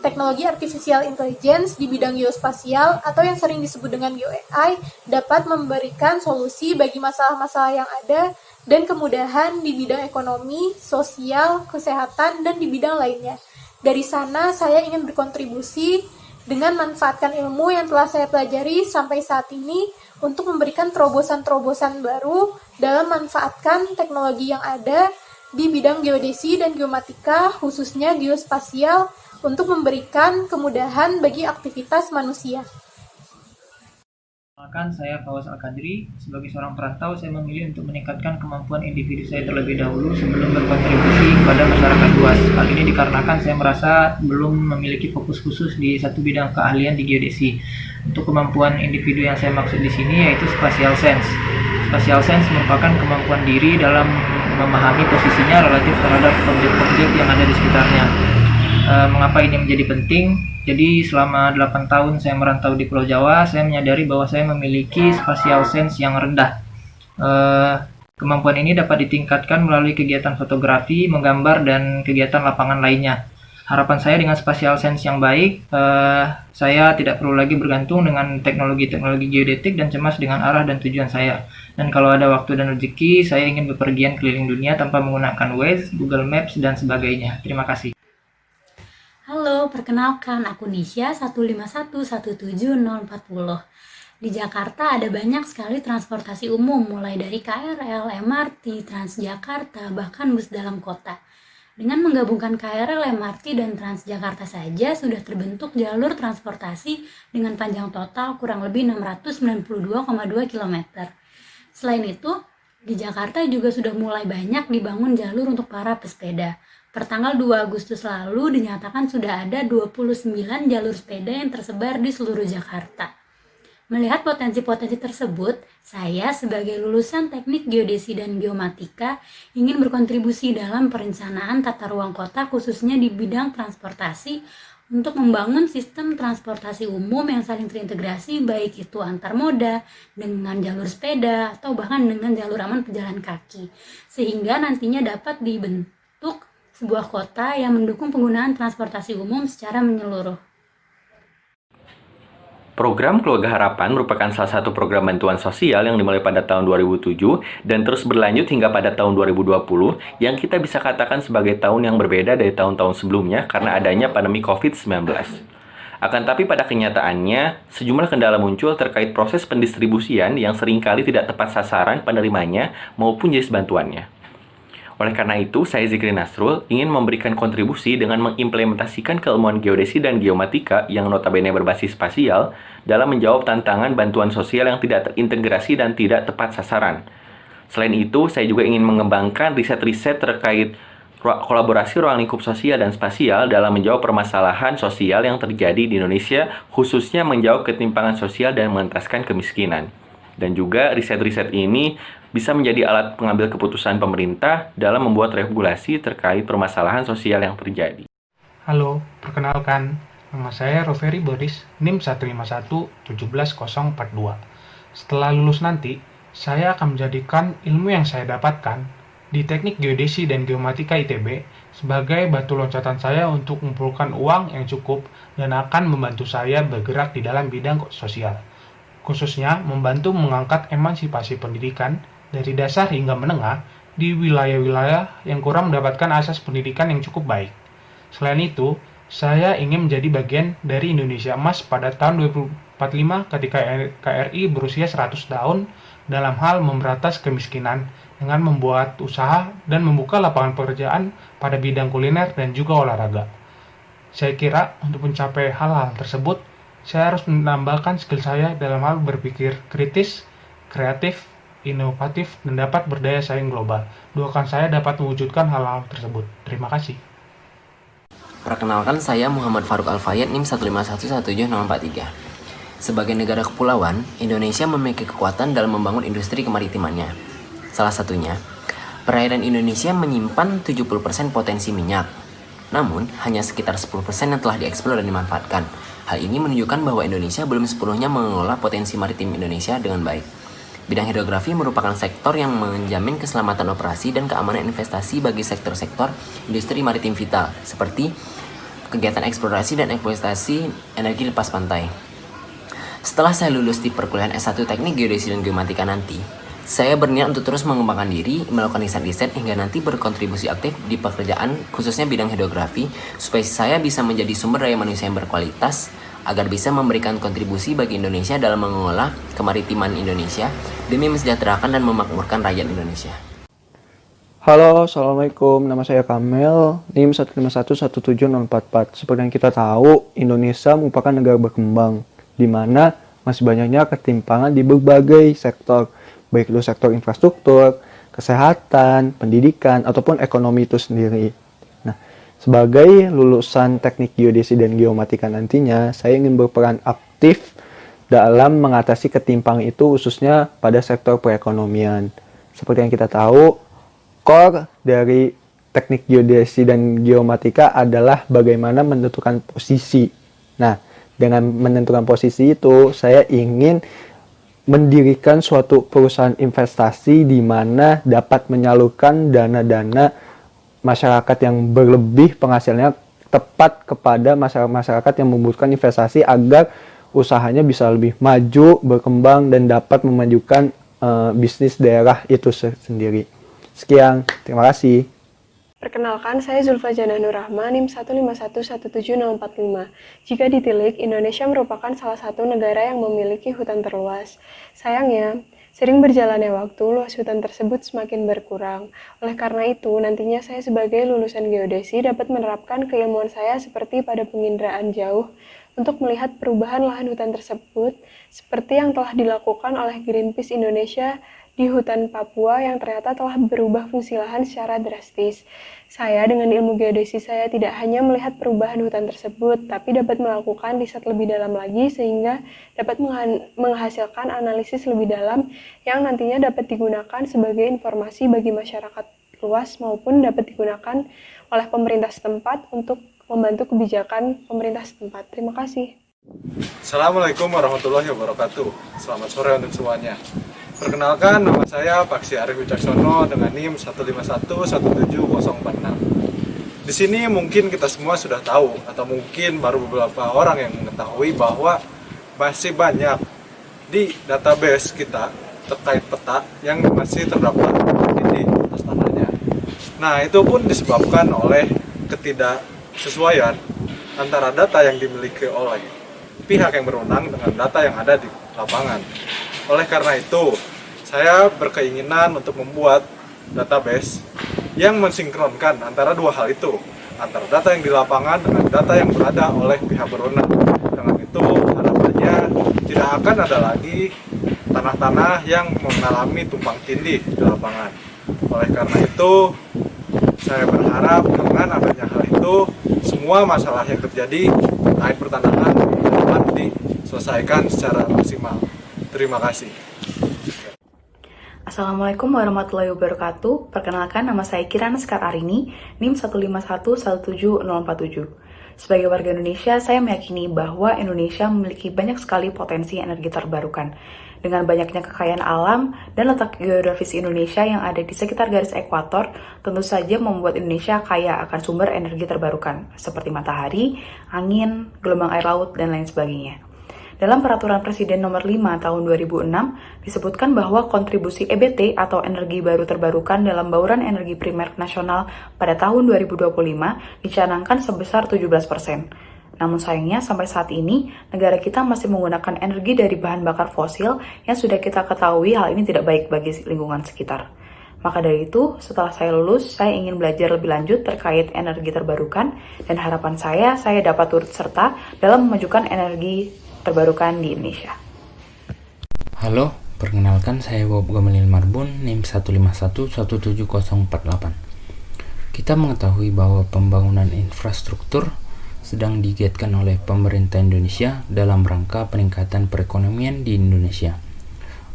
Teknologi artificial intelligence di bidang geospasial atau yang sering disebut dengan GeoAI dapat memberikan solusi bagi masalah-masalah yang ada dan kemudahan di bidang ekonomi, sosial, kesehatan, dan di bidang lainnya. Dari sana saya ingin berkontribusi dengan manfaatkan ilmu yang telah saya pelajari sampai saat ini untuk memberikan terobosan-terobosan baru dalam manfaatkan teknologi yang ada di bidang geodesi dan geomatika, khususnya geospasial, untuk memberikan kemudahan bagi aktivitas manusia. Perkenalkan, saya Fawaz Al-Kadri. Sebagai seorang perantau, saya memilih untuk meningkatkan kemampuan individu saya terlebih dahulu sebelum berkontribusi kepada masyarakat luas. Hal ini dikarenakan saya merasa belum memiliki fokus khusus di satu bidang keahlian di geodesi. Untuk kemampuan individu yang saya maksud di sini yaitu spatial sense. Spatial sense merupakan kemampuan diri dalam memahami posisinya relatif terhadap objek-objek yang ada di sekitarnya. Mengapa ini menjadi penting? Jadi selama 8 tahun saya merantau di Pulau Jawa, saya menyadari bahwa saya memiliki spatial sense yang rendah. Kemampuan ini dapat ditingkatkan melalui kegiatan fotografi, menggambar, dan kegiatan lapangan lainnya. Harapan saya dengan spatial sense yang baik, saya tidak perlu lagi bergantung dengan teknologi-teknologi geodetik dan cemas dengan arah dan tujuan saya. Dan kalau ada waktu dan rezeki, saya ingin bepergian keliling dunia tanpa menggunakan Waze, Google Maps, dan sebagainya. Terima kasih. Halo, perkenalkan aku Nisha 1511740. Di Jakarta ada banyak sekali transportasi umum mulai dari KRL, MRT, Transjakarta, bahkan bus dalam kota. Dengan menggabungkan KRL, MRT, dan Transjakarta saja sudah terbentuk jalur transportasi dengan panjang total kurang lebih 692,2 km. Selain itu, di Jakarta juga sudah mulai banyak dibangun jalur untuk para pesepeda. Pertanggal 2 Agustus lalu dinyatakan sudah ada 29 jalur sepeda yang tersebar di seluruh Jakarta. Melihat potensi-potensi tersebut, saya sebagai lulusan Teknik Geodesi dan Geomatika ingin berkontribusi dalam perencanaan tata ruang kota khususnya di bidang transportasi untuk membangun sistem transportasi umum yang saling terintegrasi baik itu antar moda dengan jalur sepeda atau bahkan dengan jalur aman pejalan kaki sehingga nantinya dapat dibentuk sebuah kota yang mendukung penggunaan transportasi umum secara menyeluruh. Program Keluarga Harapan merupakan salah satu program bantuan sosial yang dimulai pada tahun 2007 dan terus berlanjut hingga pada tahun 2020 yang kita bisa katakan sebagai tahun yang berbeda dari tahun-tahun sebelumnya karena adanya pandemi COVID-19. Akan tapi pada kenyataannya, sejumlah kendala muncul terkait proses pendistribusian yang seringkali tidak tepat sasaran penerimanya maupun jenis bantuannya. Oleh karena itu, saya Zikri Nasrul ingin memberikan kontribusi dengan mengimplementasikan keilmuan geodesi dan geomatika yang notabene berbasis spasial dalam menjawab tantangan bantuan sosial yang tidak terintegrasi dan tidak tepat sasaran. Selain itu, saya juga ingin mengembangkan riset-riset terkait kolaborasi ruang lingkup sosial dan spasial dalam menjawab permasalahan sosial yang terjadi di Indonesia, khususnya menjawab ketimpangan sosial dan mengentaskan kemiskinan. Dan juga riset-riset ini bisa menjadi alat pengambil keputusan pemerintah dalam membuat regulasi terkait permasalahan sosial yang terjadi. Halo, perkenalkan, nama saya Roveri Boris, NIM 151-17042. Setelah lulus nanti, saya akan menjadikan ilmu yang saya dapatkan di Teknik Geodesi dan Geomatika ITB sebagai batu loncatan saya untuk mengumpulkan uang yang cukup dan akan membantu saya bergerak di dalam bidang sosial. Khususnya membantu mengangkat emansipasi pendidikan dari dasar hingga menengah di wilayah-wilayah yang kurang mendapatkan akses pendidikan yang cukup baik. Selain itu, saya ingin menjadi bagian dari Indonesia Emas pada tahun 2045 ketika KRI berusia 100 tahun dalam hal memberantas kemiskinan dengan membuat usaha dan membuka lapangan pekerjaan pada bidang kuliner dan juga olahraga. Saya kira untuk mencapai hal-hal tersebut, saya harus menambahkan skill saya dalam hal berpikir kritis, kreatif, inovatif, dan dapat berdaya saing global. Doakan saya dapat mewujudkan hal-hal tersebut. Terima kasih. Perkenalkan, saya Muhammad Faruk Al-Fayyad, NIM 151-17043. Sebagai negara kepulauan, Indonesia memiliki kekuatan dalam membangun industri kemaritimannya. Salah satunya, perairan Indonesia menyimpan 70% potensi minyak. Namun, hanya sekitar 10% yang telah dieksplor dan dimanfaatkan. Hal ini menunjukkan bahwa Indonesia belum sepenuhnya mengelola potensi maritim Indonesia dengan baik. Bidang hidrografi merupakan sektor yang menjamin keselamatan operasi dan keamanan investasi bagi sektor-sektor industri maritim vital, seperti kegiatan eksplorasi dan eksploitasi energi lepas pantai. Setelah saya lulus di perkuliahan S1 Teknik Geodesi dan Geomatika nanti, saya berniat untuk terus mengembangkan diri, melakukan riset-riset hingga nanti berkontribusi aktif di pekerjaan khususnya bidang hidrografi supaya saya bisa menjadi sumber daya manusia yang berkualitas agar bisa memberikan kontribusi bagi Indonesia dalam mengelola kemaritiman Indonesia demi mensejahterakan dan memakmurkan rakyat Indonesia. Halo, Assalamualaikum. Nama saya Kamel, NIM 151-17044. Seperti yang kita tahu, Indonesia merupakan negara berkembang, di mana masih banyaknya ketimpangan di berbagai sektor, baik itu sektor infrastruktur, kesehatan, pendidikan, ataupun ekonomi itu sendiri. Nah, sebagai lulusan teknik geodesi dan geomatika nantinya, saya ingin berperan aktif dalam mengatasi ketimpangan itu khususnya pada sektor perekonomian. Seperti yang kita tahu, core dari teknik geodesi dan geomatika adalah bagaimana menentukan posisi. Nah, dengan menentukan posisi itu, saya ingin mendirikan suatu perusahaan investasi di mana dapat menyalurkan dana-dana masyarakat yang berlebih penghasilannya tepat kepada masyarakat yang membutuhkan investasi agar usahanya bisa lebih maju, berkembang, dan dapat memajukan bisnis daerah itu sendiri. Sekian, terima kasih. Perkenalkan, saya Zulfa Janah Nurrahma, NIM 1511745. Jika ditilik, Indonesia merupakan salah satu negara yang memiliki hutan terluas. Sayangnya, sering berjalannya waktu, luas hutan tersebut semakin berkurang. Oleh karena itu, nantinya saya sebagai lulusan geodesi dapat menerapkan keilmuan saya seperti pada penginderaan jauh untuk melihat perubahan lahan hutan tersebut, seperti yang telah dilakukan oleh Greenpeace Indonesia di hutan Papua yang ternyata telah berubah fungsi lahan secara drastis. Saya dengan ilmu geodesi saya tidak hanya melihat perubahan hutan tersebut, tapi dapat melakukan riset lebih dalam lagi sehingga dapat menghasilkan analisis lebih dalam yang nantinya dapat digunakan sebagai informasi bagi masyarakat luas maupun dapat digunakan oleh pemerintah setempat untuk membantu kebijakan pemerintah setempat. Terima kasih. Assalamualaikum warahmatullahi wabarakatuh. Selamat sore untuk semuanya. Perkenalkan, nama saya Paksi Arif Wicaksono dengan NIM 151-17046. Di sini mungkin kita semua sudah tahu, atau mungkin baru beberapa orang yang mengetahui bahwa masih banyak di database kita terkait peta yang masih terdapat di atas tanahnya. Nah, itu pun disebabkan oleh ketidaksesuaian antara data yang dimiliki oleh pihak yang berwenang dengan data yang ada di lapangan. Oleh karena itu, saya berkeinginan untuk membuat database yang mensinkronkan antara dua hal itu, antara data yang di lapangan dengan data yang berada oleh pihak berwenang. Dengan itu, harapannya tidak akan ada lagi tanah-tanah yang mengalami tumpang tindih di lapangan. Oleh karena itu, saya berharap dengan adanya hal itu, semua masalah yang terjadi terkait pertanahan dapat diselesaikan secara maksimal. Terima kasih. Assalamualaikum warahmatullahi wabarakatuh. Perkenalkan, nama saya Kirana Sekar Arini, NIM 151-17047. Sebagai warga Indonesia, saya meyakini bahwa Indonesia memiliki banyak sekali potensi energi terbarukan. Dengan banyaknya kekayaan alam dan letak geografis Indonesia yang ada di sekitar garis ekuator, tentu saja membuat Indonesia kaya akan sumber energi terbarukan, seperti matahari, angin, gelombang air laut, dan lain sebagainya. Dalam Peraturan Presiden Nomor 5 Tahun 2006, disebutkan bahwa kontribusi EBT atau energi baru terbarukan dalam bauran energi primer nasional pada tahun 2025 dicanangkan sebesar 17%. Namun sayangnya sampai saat ini, negara kita masih menggunakan energi dari bahan bakar fosil yang sudah kita ketahui hal ini tidak baik bagi lingkungan sekitar. Maka dari itu, setelah saya lulus, saya ingin belajar lebih lanjut terkait energi terbarukan dan harapan saya dapat turut serta dalam memajukan energi terbarukan di Indonesia. Halo, perkenalkan saya Bob Gamelil Marbun, NIM 151-17048. Kita mengetahui bahwa pembangunan infrastruktur sedang digiatkan oleh pemerintah Indonesia dalam rangka peningkatan perekonomian di Indonesia.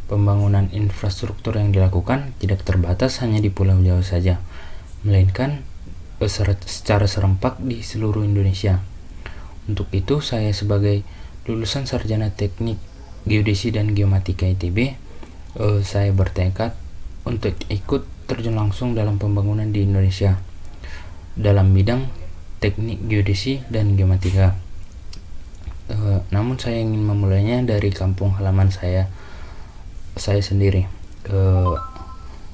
Pembangunan infrastruktur yang dilakukan tidak terbatas hanya di Pulau Jawa saja, melainkan secara serempak di seluruh Indonesia. Untuk itu, saya sebagai lulusan sarjana teknik geodesi dan geomatika ITB, saya bertekad untuk ikut terjun langsung dalam pembangunan di Indonesia dalam bidang teknik geodesi dan geomatika. Namun saya ingin memulainya dari kampung halaman saya sendiri.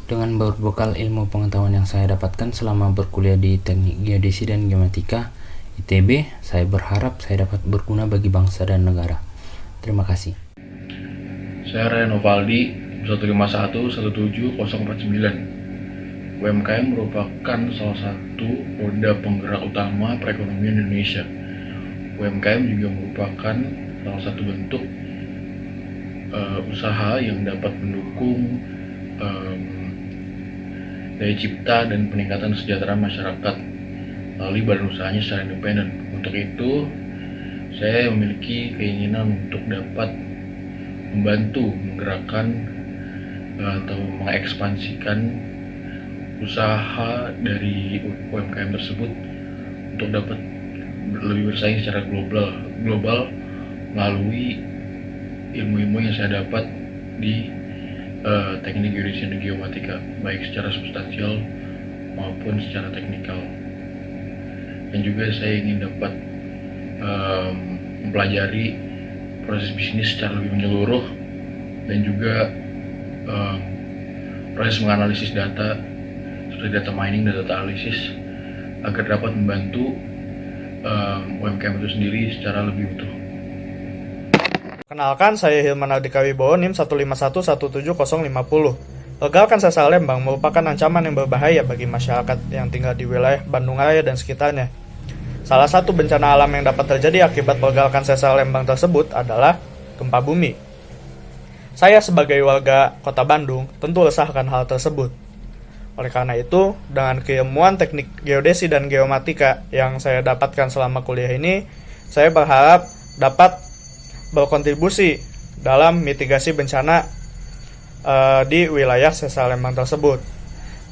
Dengan berbekal ilmu pengetahuan yang saya dapatkan selama berkuliah di teknik geodesi dan geomatika ITB, saya berharap saya dapat berguna bagi bangsa dan negara. Terima kasih. Saya Reno Valdi, 151-17049. UMKM merupakan salah satu roda penggerak utama perekonomian Indonesia. UMKM juga merupakan salah satu bentuk usaha yang dapat mendukung em, daya cipta dan peningkatan kesejahteraan masyarakat melalui badan usahanya secara independen. Untuk itu, saya memiliki keinginan untuk dapat membantu menggerakkan atau mengekspansikan usaha dari UMKM tersebut untuk dapat lebih bersaing secara global melalui ilmu-ilmu yang saya dapat di teknik geodesi dan geomatika, baik secara substansial maupun secara teknikal. Dan juga saya ingin dapat mempelajari proses bisnis secara lebih menyeluruh dan juga proses menganalisis data seperti data mining dan data analisis agar dapat membantu UMKM itu sendiri secara lebih utuh. Kenalkan, saya Hilman Adika Wibowo, NIM 1511750. Legal Kansasa Lembang merupakan ancaman yang berbahaya bagi masyarakat yang tinggal di wilayah Bandung Raya dan sekitarnya. Salah satu bencana alam yang dapat terjadi akibat Legal Kansasa Lembang tersebut adalah gempa bumi. Saya sebagai warga Kota Bandung tentu resah akan hal tersebut. Oleh karena itu, dengan keilmuan teknik geodesi dan geomatika yang saya dapatkan selama kuliah ini, saya berharap dapat berkontribusi dalam mitigasi bencana di wilayah Sesa Lembang tersebut,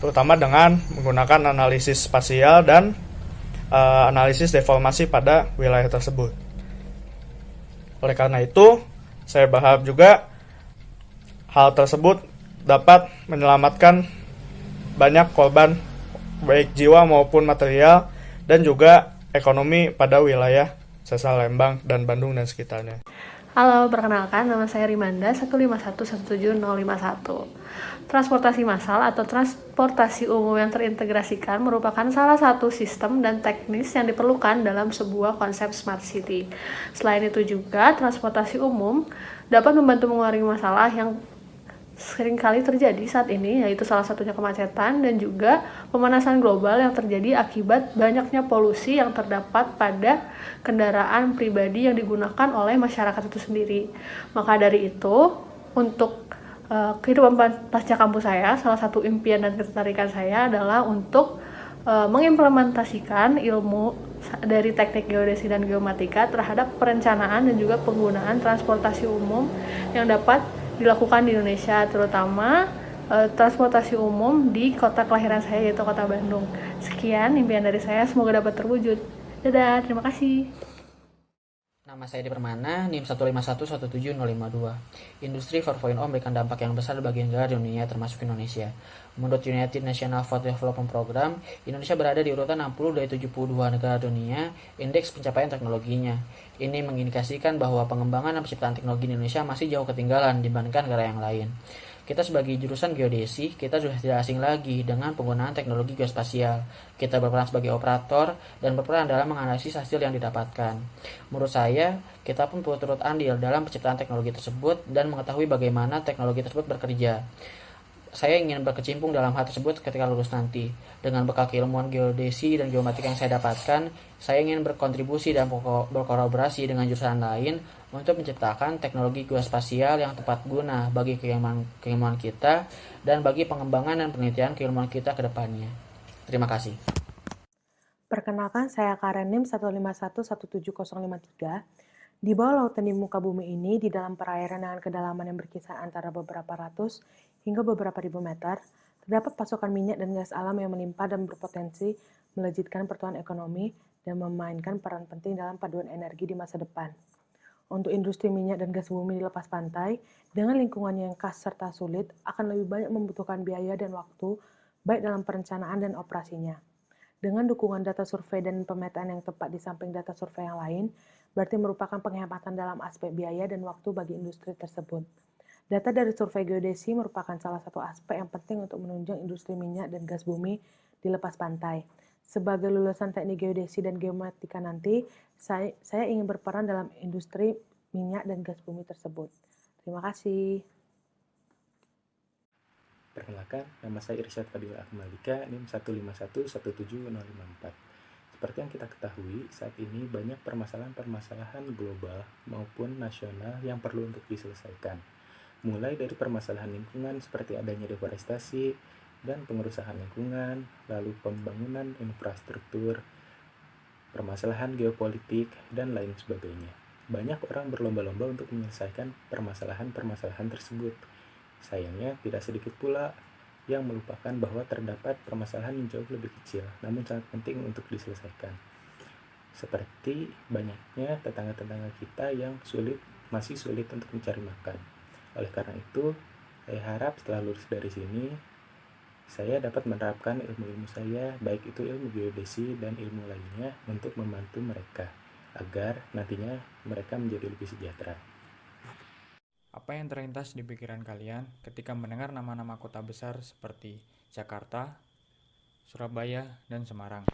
terutama dengan menggunakan analisis spasial dan analisis deformasi pada wilayah tersebut. Oleh karena itu, saya berharap juga hal tersebut dapat menyelamatkan banyak korban baik jiwa maupun material dan juga ekonomi pada wilayah Sesa Lembang dan Bandung dan sekitarnya. Halo, perkenalkan nama saya Rimanda 151175051. Transportasi massal atau transportasi umum yang terintegrasikan merupakan salah satu sistem dan teknis yang diperlukan dalam sebuah konsep smart city. Selain itu juga, transportasi umum dapat membantu mengurangi masalah yang seringkali terjadi saat ini, yaitu salah satunya kemacetan dan juga pemanasan global yang terjadi akibat banyaknya polusi yang terdapat pada kendaraan pribadi yang digunakan oleh masyarakat itu sendiri. Maka dari itu, untuk kehidupan pasca kampus saya, salah satu impian dan ketertarikan saya adalah untuk mengimplementasikan ilmu dari teknik geodesi dan geomatika terhadap perencanaan dan juga penggunaan transportasi umum yang dapat dilakukan di Indonesia, terutama transportasi umum di kota kelahiran saya, yaitu kota Bandung. Sekian impian dari saya, semoga dapat terwujud. Dadah, terima kasih. Nama saya Dipermana, NIM 151175052. Industri 4.0 memberikan dampak yang besar bagi negara di dunia termasuk Indonesia. Menurut United Nations for Development Program, Indonesia berada di urutan 60 dari 72 negara dunia indeks pencapaian teknologinya. Ini mengindikasikan bahwa pengembangan dan penciptaan teknologi di Indonesia masih jauh ketinggalan dibandingkan negara yang lain. Kita sebagai jurusan geodesi, kita sudah tidak asing lagi dengan penggunaan teknologi geospasial. Kita berperan sebagai operator dan berperan dalam menganalisis hasil yang didapatkan. Menurut saya, kita pun turut andil dalam penciptaan teknologi tersebut dan mengetahui bagaimana teknologi tersebut bekerja. Saya ingin berkecimpung dalam hal tersebut ketika lulus nanti. Dengan bekal keilmuan geodesi dan geomatika yang saya dapatkan, saya ingin berkontribusi dan berkolaborasi dengan jurusan lain untuk menciptakan teknologi geospasial yang tepat guna bagi keilmuan kita dan bagi pengembangan dan penelitian keilmuan kita ke depannya. Terima kasih. Perkenalkan, saya Karen NIM 151175053. Di bawah lautan di muka bumi ini, di dalam perairan dengan kedalaman yang berkisar antara beberapa ratus hingga beberapa ribu meter, terdapat pasokan minyak dan gas alam yang melimpah dan berpotensi melejitkan pertumbuhan ekonomi dan memainkan peran penting dalam paduan energi di masa depan. Untuk industri minyak dan gas bumi di lepas pantai, dengan lingkungannya yang khas serta sulit, akan lebih banyak membutuhkan biaya dan waktu, baik dalam perencanaan dan operasinya. Dengan dukungan data survei dan pemetaan yang tepat di samping data survei yang lain, berarti merupakan penghematan dalam aspek biaya dan waktu bagi industri tersebut. Data dari survei geodesi merupakan salah satu aspek yang penting untuk menunjang industri minyak dan gas bumi di lepas pantai. Sebagai lulusan teknik geodesi dan geomatika nanti, saya ingin berperan dalam industri minyak dan gas bumi tersebut. Terima kasih. Perkenalkan, nama saya Irsyad Fadil Ahmadika, NIM 151175054. Seperti yang kita ketahui, saat ini banyak permasalahan-permasalahan global maupun nasional yang perlu untuk diselesaikan. mulai dari permasalahan lingkungan seperti adanya deforestasi dan pengerusakan lingkungan, lalu pembangunan infrastruktur, permasalahan geopolitik, dan lain sebagainya. Banyak orang berlomba-lomba untuk menyelesaikan permasalahan-permasalahan tersebut. Sayangnya, tidak sedikit pula yang melupakan bahwa terdapat permasalahan yang jauh lebih kecil, namun sangat penting untuk diselesaikan. Seperti banyaknya tetangga-tetangga kita yang masih sulit untuk mencari makan. Oleh karena itu, saya harap setelah lulus dari sini, saya dapat menerapkan ilmu-ilmu saya, baik itu ilmu geodesi dan ilmu lainnya, untuk membantu mereka, agar nantinya mereka menjadi lebih sejahtera. Apa yang terlintas di pikiran kalian ketika mendengar nama-nama kota besar seperti Jakarta, Surabaya, dan Semarang?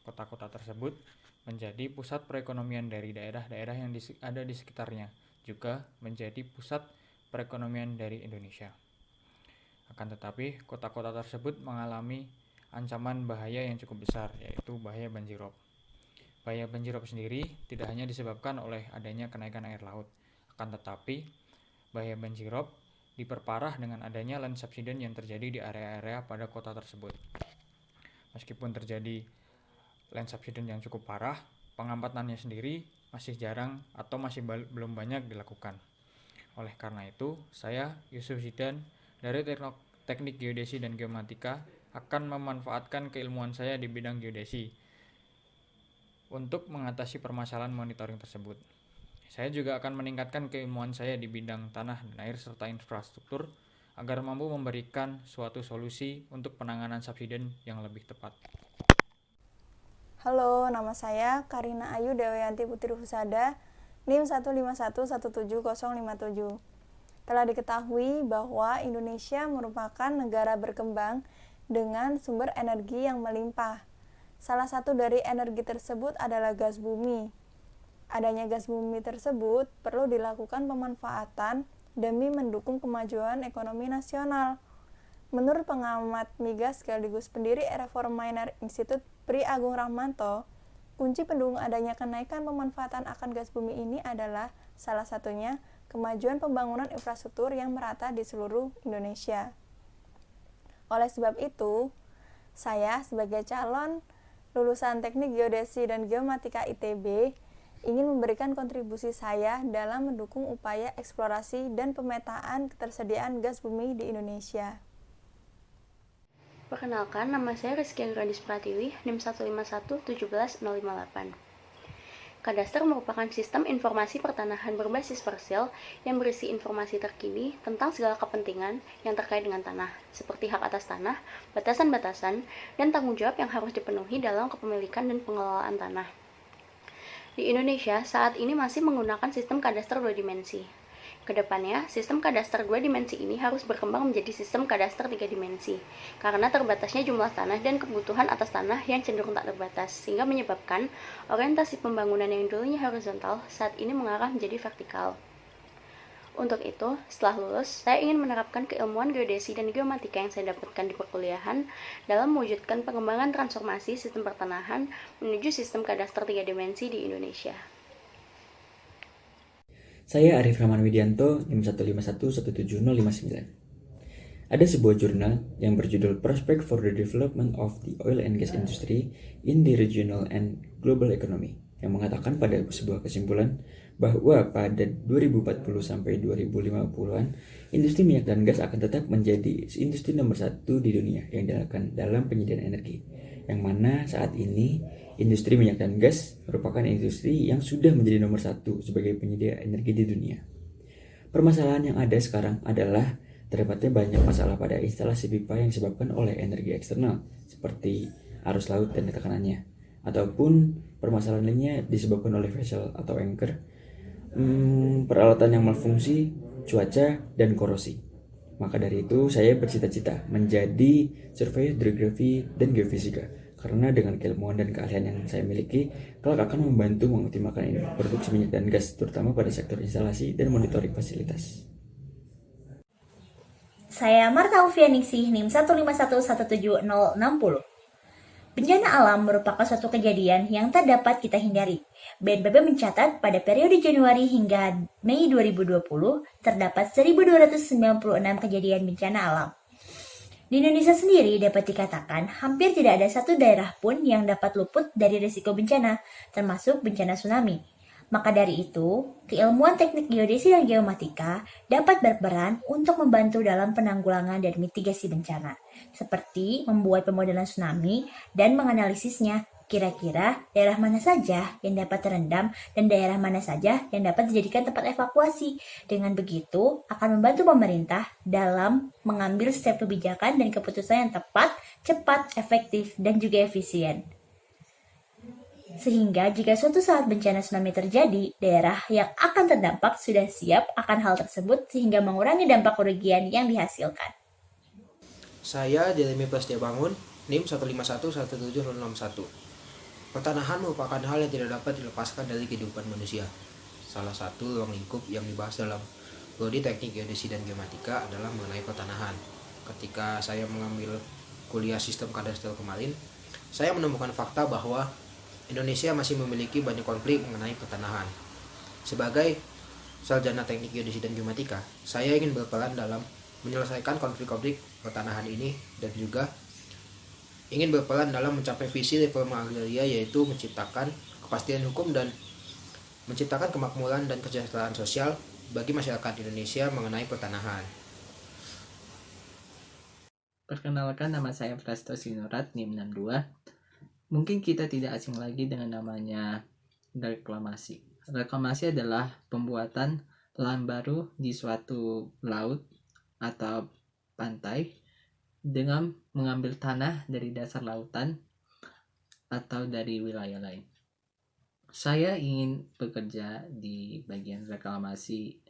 Kota-kota tersebut menjadi pusat perekonomian dari daerah-daerah yang ada di sekitarnya, juga menjadi pusat perekonomian dari Indonesia. Akan tetapi, kota-kota tersebut mengalami ancaman bahaya yang cukup besar, yaitu bahaya banjirop. Bahaya banjirop sendiri tidak hanya disebabkan oleh adanya kenaikan air laut, akan tetapi bahaya banjirop diperparah dengan adanya land subsidence yang terjadi di area-area pada kota tersebut. Meskipun terjadi land subsidence yang cukup parah, pengampatannya sendiri masih jarang atau masih belum banyak dilakukan. Oleh karena itu, saya, Yusuf Zidan, dari Teknik Geodesi dan Geomatika, akan memanfaatkan keilmuan saya di bidang geodesi untuk mengatasi permasalahan monitoring tersebut. Saya juga akan meningkatkan keilmuan saya di bidang tanah dan air serta infrastruktur agar mampu memberikan suatu solusi untuk penanganan subsiden yang lebih tepat. Halo, nama saya Karina Ayu Dewayanti Putri Husada, NIM 151170057. Telah diketahui bahwa Indonesia merupakan negara berkembang dengan sumber energi yang melimpah. Salah satu dari energi tersebut adalah gas bumi. Adanya gas bumi tersebut perlu dilakukan pemanfaatan demi mendukung kemajuan ekonomi nasional. Menurut pengamat migas sekaligus pendiri Reforminer Institute Pri Agung Rahmanto, kunci pendukung adanya kenaikan pemanfaatan akan gas bumi ini adalah salah satunya kemajuan pembangunan infrastruktur yang merata di seluruh Indonesia. Oleh sebab itu, saya sebagai calon lulusan Teknik Geodesi dan Geomatika ITB ingin memberikan kontribusi saya dalam mendukung upaya eksplorasi dan pemetaan ketersediaan gas bumi di Indonesia. Perkenalkan, nama saya Rizky Angradis Pratiwi, NIM 151171058. Kadaster merupakan sistem informasi pertanahan berbasis parcel yang berisi informasi terkini tentang segala kepentingan yang terkait dengan tanah, seperti hak atas tanah, batasan-batasan, dan tanggung jawab yang harus dipenuhi dalam kepemilikan dan pengelolaan tanah. Di Indonesia, saat ini masih menggunakan sistem kadaster 2 dimensi. Kedepannya, sistem kadaster 2 dimensi ini harus berkembang menjadi sistem kadaster 3 dimensi, karena terbatasnya jumlah tanah dan kebutuhan atas tanah yang cenderung tak terbatas, sehingga menyebabkan orientasi pembangunan yang dulunya horizontal saat ini mengarah menjadi vertikal. Untuk itu, setelah lulus, saya ingin menerapkan keilmuan geodesi dan geomatika yang saya dapatkan di perkuliahan dalam mewujudkan pengembangan transformasi sistem pertanahan menuju sistem kadaster 3 dimensi di Indonesia. Saya Arif Rahman Widianto, NIM 151170059. Ada sebuah jurnal yang berjudul Prospect for the Development of the Oil and Gas Industry in the Regional and Global Economy yang mengatakan pada sebuah kesimpulan bahwa pada 2040 sampai 2050-an industri minyak dan gas akan tetap menjadi industri nomor 1 di dunia yang dilakukan dalam penyediaan energi, yang mana saat ini industri minyak dan gas merupakan industri yang sudah menjadi nomor 1 sebagai penyedia energi di dunia. Permasalahan yang ada sekarang adalah terdapatnya banyak masalah pada instalasi pipa yang disebabkan oleh energi eksternal seperti arus laut dan tekanannya, ataupun permasalahan lainnya disebabkan oleh vessel atau anchor, peralatan yang malfungsi, cuaca, dan korosi. Maka dari itu saya bercita-cita menjadi surveyor hidrografi dan geofisika, karena dengan keilmuan dan keahlian yang saya miliki, kelak akan membantu mengoptimalkan produksi minyak dan gas, terutama pada sektor instalasi dan monitoring fasilitas. Saya Marta Alfianingsih, NIM 151170060. Bencana alam merupakan suatu kejadian yang tak dapat kita hindari. BNPB mencatat pada periode Januari hingga Mei 2020 terdapat 1.296 kejadian bencana alam. Di Indonesia sendiri dapat dikatakan hampir tidak ada satu daerah pun yang dapat luput dari risiko bencana, termasuk bencana tsunami. Maka dari itu, keilmuan teknik geodesi dan geomatika dapat berperan untuk membantu dalam penanggulangan dan mitigasi bencana, seperti membuat pemodelan tsunami dan menganalisisnya. Kira-kira daerah mana saja yang dapat terendam dan daerah mana saja yang dapat dijadikan tempat evakuasi. Dengan begitu, akan membantu pemerintah dalam mengambil setiap kebijakan dan keputusan yang tepat, cepat, efektif, dan juga efisien. Sehingga jika suatu saat bencana tsunami terjadi, daerah yang akan terdampak sudah siap akan hal tersebut sehingga mengurangi dampak kerugian yang dihasilkan. Saya Jeremy Prasetya Bangun, NIM 1511761. Pertanahan merupakan hal yang tidak dapat dilepaskan dari kehidupan manusia. Salah satu ruang lingkup yang dibahas dalam prodi teknik geodesi dan geomatika adalah mengenai pertanahan. Ketika saya mengambil kuliah sistem kadaster kemarin, saya menemukan fakta bahwa Indonesia masih memiliki banyak konflik mengenai pertanahan. Sebagai sarjana teknik geodesi dan geomatika, saya ingin berperan dalam menyelesaikan konflik-konflik pertanahan ini dan juga ingin berperan dalam mencapai visi reforma agraria, yaitu menciptakan kepastian hukum dan menciptakan kemakmuran dan kesejahteraan sosial bagi masyarakat Indonesia mengenai pertanahan. Perkenalkan, nama saya Prasto Sinurat, NIM 62. Mungkin kita tidak asing lagi dengan namanya reklamasi. Reklamasi adalah pembuatan lahan baru di suatu laut atau pantai dengan mengambil tanah dari dasar lautan atau dari wilayah lain. Saya ingin bekerja di bagian reklamasi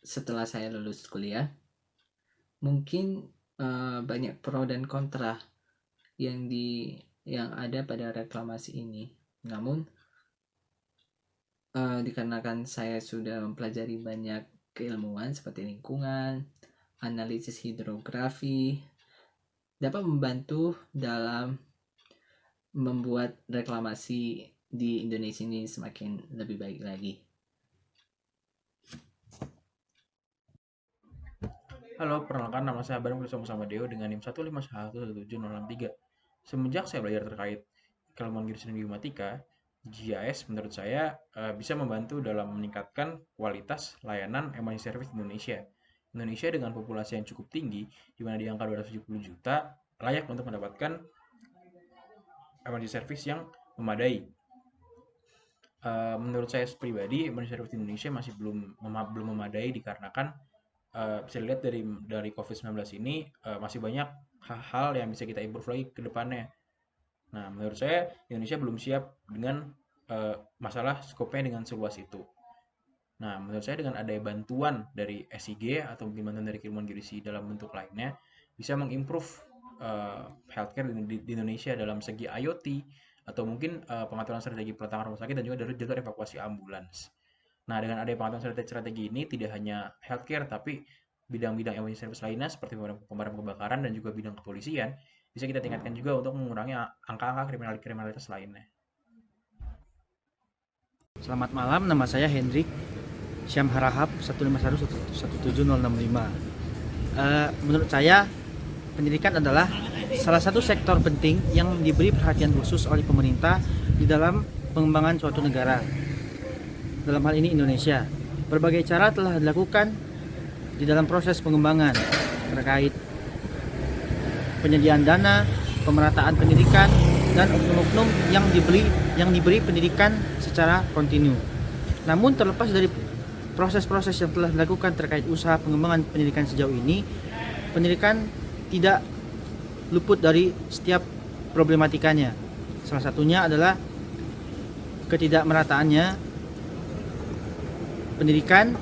setelah saya lulus kuliah. Mungkin banyak pro dan kontra yang ada pada reklamasi ini. Namun dikarenakan saya sudah mempelajari banyak keilmuan seperti lingkungan, analisis hidrografi, dapat membantu dalam membuat reklamasi di Indonesia ini semakin lebih baik lagi. Halo, perkenalkan nama saya Bareng bersama Deo dengan NIM 1511763. Semenjak saya belajar terkait keilmuan geodesi dan geomatika, GIS menurut saya bisa membantu dalam meningkatkan kualitas layanan emergency service di Indonesia. Indonesia dengan populasi yang cukup tinggi, di mana di angka 270 juta, layak untuk mendapatkan emergency service yang memadai. Menurut saya pribadi, emergency service di Indonesia masih belum memadai dikarenakan bisa dilihat dari COVID-19 ini masih banyak hal-hal yang bisa kita improve lagi ke depannya. Nah, menurut saya Indonesia belum siap dengan masalah skopnya dengan seluas itu. Nah, menurut saya dengan adanya bantuan dari SIG atau mungkin bantuan dari keilmuan geodesi dalam bentuk lainnya bisa mengimprove healthcare di Indonesia dalam segi IoT atau mungkin pengaturan strategi peletakkan rumah sakit dan juga jalur evakuasi ambulans. Nah, dengan adanya pengaturan strategi ini tidak hanya healthcare tapi bidang-bidang emergency service lainnya seperti pemadam kebakaran dan juga bidang kepolisian bisa kita tingkatkan juga untuk mengurangi angka-angka kriminalitas lainnya. Selamat malam, nama saya Hendrik Syam Harahap 1511765. Menurut saya, pendidikan adalah salah satu sektor penting yang diberi perhatian khusus oleh pemerintah di dalam pengembangan suatu negara. Dalam hal ini Indonesia. Berbagai cara telah dilakukan di dalam proses pengembangan terkait penyediaan dana, pemerataan pendidikan, dan oknum-oknum yang diberi pendidikan secara kontinu. Namun terlepas dari proses-proses yang telah dilakukan terkait usaha pengembangan pendidikan sejauh ini, pendidikan tidak luput dari setiap problematikanya. Salah satunya adalah ketidakmerataannya pendidikan,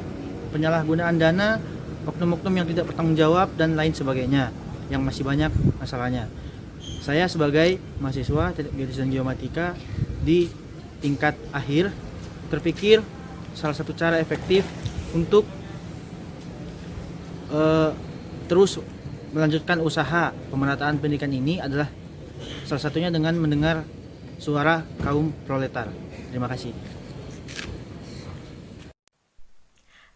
penyalahgunaan dana, oknum-oknum yang tidak bertanggung jawab, dan lain sebagainya yang masih banyak masalahnya. Saya sebagai mahasiswa teknik geodesi dan geomatika di tingkat akhir terpikir salah satu cara efektif untuk terus melanjutkan usaha pemerataan pendidikan ini adalah salah satunya dengan mendengar suara kaum proletar. Terima kasih.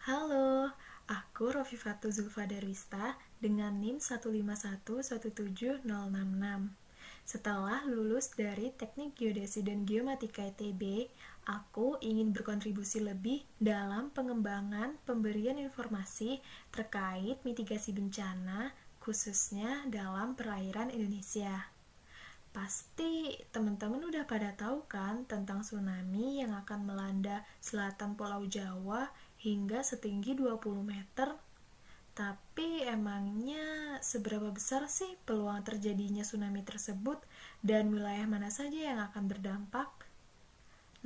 Halo, aku Rofifatu Zulfa Darwista dengan NIM 151176066. Setelah lulus dari Teknik Geodesi dan Geomatika ITB, aku ingin berkontribusi lebih dalam pengembangan pemberian informasi terkait mitigasi bencana, khususnya dalam perairan Indonesia. Pasti teman-teman udah pada tahu kan tentang tsunami yang akan melanda selatan Pulau Jawa hingga setinggi 20 meter. Tapi emangnya seberapa besar sih peluang terjadinya tsunami tersebut dan wilayah mana saja yang akan berdampak?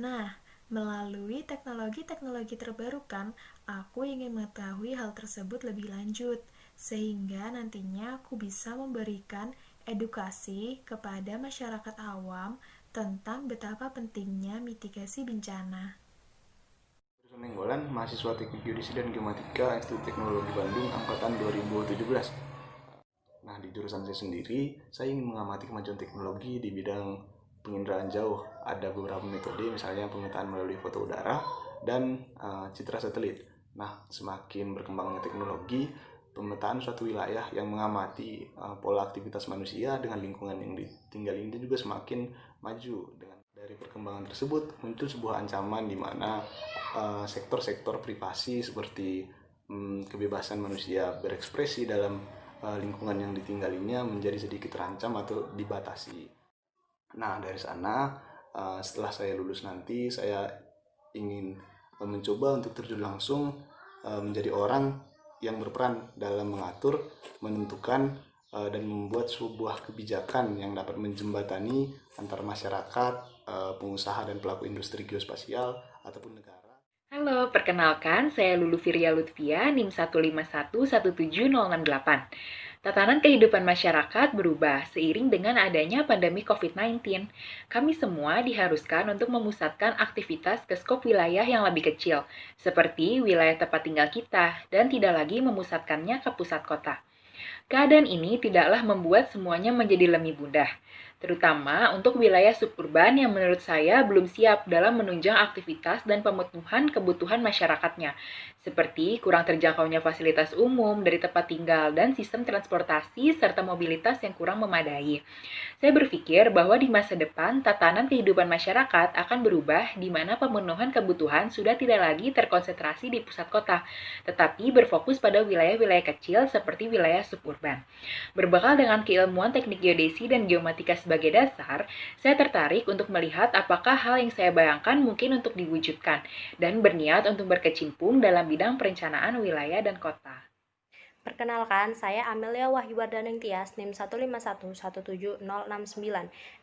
Nah, melalui teknologi-teknologi terbarukan, aku ingin mengetahui hal tersebut lebih lanjut, sehingga nantinya aku bisa memberikan edukasi kepada masyarakat awam tentang betapa pentingnya mitigasi bencana. Nenggolan, mahasiswa Teknik Geodesi dan Geomatika Institut Teknologi Bandung angkatan 2017. Nah, di jurusan saya sendiri, saya ingin mengamati kemajuan teknologi di bidang penginderaan jauh. Ada beberapa metode, misalnya pemetaan melalui foto udara dan citra satelit. Nah, semakin berkembangnya teknologi, pemetaan suatu wilayah yang mengamati pola aktivitas manusia dengan lingkungan yang ditinggali ini juga semakin maju. Dari perkembangan tersebut muncul sebuah ancaman di mana sektor-sektor privasi seperti kebebasan manusia berekspresi dalam lingkungan yang ditinggalinya menjadi sedikit terancam atau dibatasi. Nah, dari sana setelah saya lulus nanti saya ingin mencoba untuk terjun langsung menjadi orang yang berperan dalam mengatur, menentukan dan membuat sebuah kebijakan yang dapat menjembatani antar masyarakat, pengusaha dan pelaku industri geospasial ataupun negara. Halo, perkenalkan saya Lulu Firya Lutfia, NIM 151176068. Tatanan kehidupan masyarakat berubah seiring dengan adanya pandemi COVID-19. Kami semua diharuskan untuk memusatkan aktivitas ke skop wilayah yang lebih kecil, seperti wilayah tempat tinggal kita, dan tidak lagi memusatkannya ke pusat kota. Keadaan ini tidaklah membuat semuanya menjadi lebih mudah, terutama untuk wilayah suburban yang menurut saya belum siap dalam menunjang aktivitas dan pemenuhan kebutuhan masyarakatnya, seperti kurang terjangkaunya fasilitas umum dari tempat tinggal dan sistem transportasi serta mobilitas yang kurang memadai. Saya berpikir bahwa di masa depan tatanan kehidupan masyarakat akan berubah di mana pemenuhan kebutuhan sudah tidak lagi terkonsentrasi di pusat kota, tetapi berfokus pada wilayah-wilayah kecil seperti wilayah suburban. Berbekal dengan keilmuan teknik geodesi dan geomatika sebagai dasar, saya tertarik untuk melihat apakah hal yang saya bayangkan mungkin untuk diwujudkan dan berniat untuk berkecimpung dalam bidang perencanaan wilayah dan kota. Perkenalkan, saya Amelia Wahyuwardaning Tias, NIM 151176069.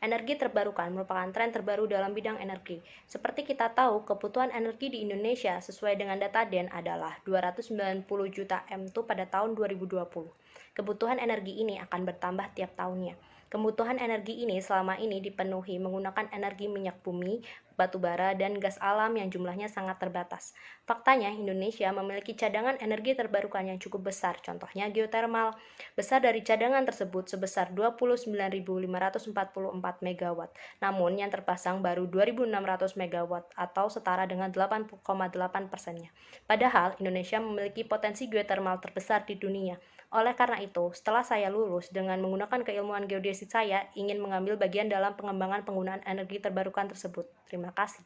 Energi terbarukan merupakan tren terbaru dalam bidang energi. Seperti kita tahu, kebutuhan energi di Indonesia sesuai dengan data DEN adalah 290 juta M2 pada tahun 2020. Kebutuhan energi ini akan bertambah tiap tahunnya. Kebutuhan energi ini selama ini dipenuhi menggunakan energi minyak bumi, batu bara, dan gas alam yang jumlahnya sangat terbatas. Faktanya, Indonesia memiliki cadangan energi terbarukan yang cukup besar, contohnya geotermal. Besar dari cadangan tersebut sebesar 29.544 MW, namun yang terpasang baru 2.600 MW atau setara dengan 8,8%-nya. Padahal, Indonesia memiliki potensi geotermal terbesar di dunia. Oleh karena itu, setelah saya lulus dengan menggunakan keilmuan geodesi saya ingin mengambil bagian dalam pengembangan penggunaan energi terbarukan tersebut. Terima kasih.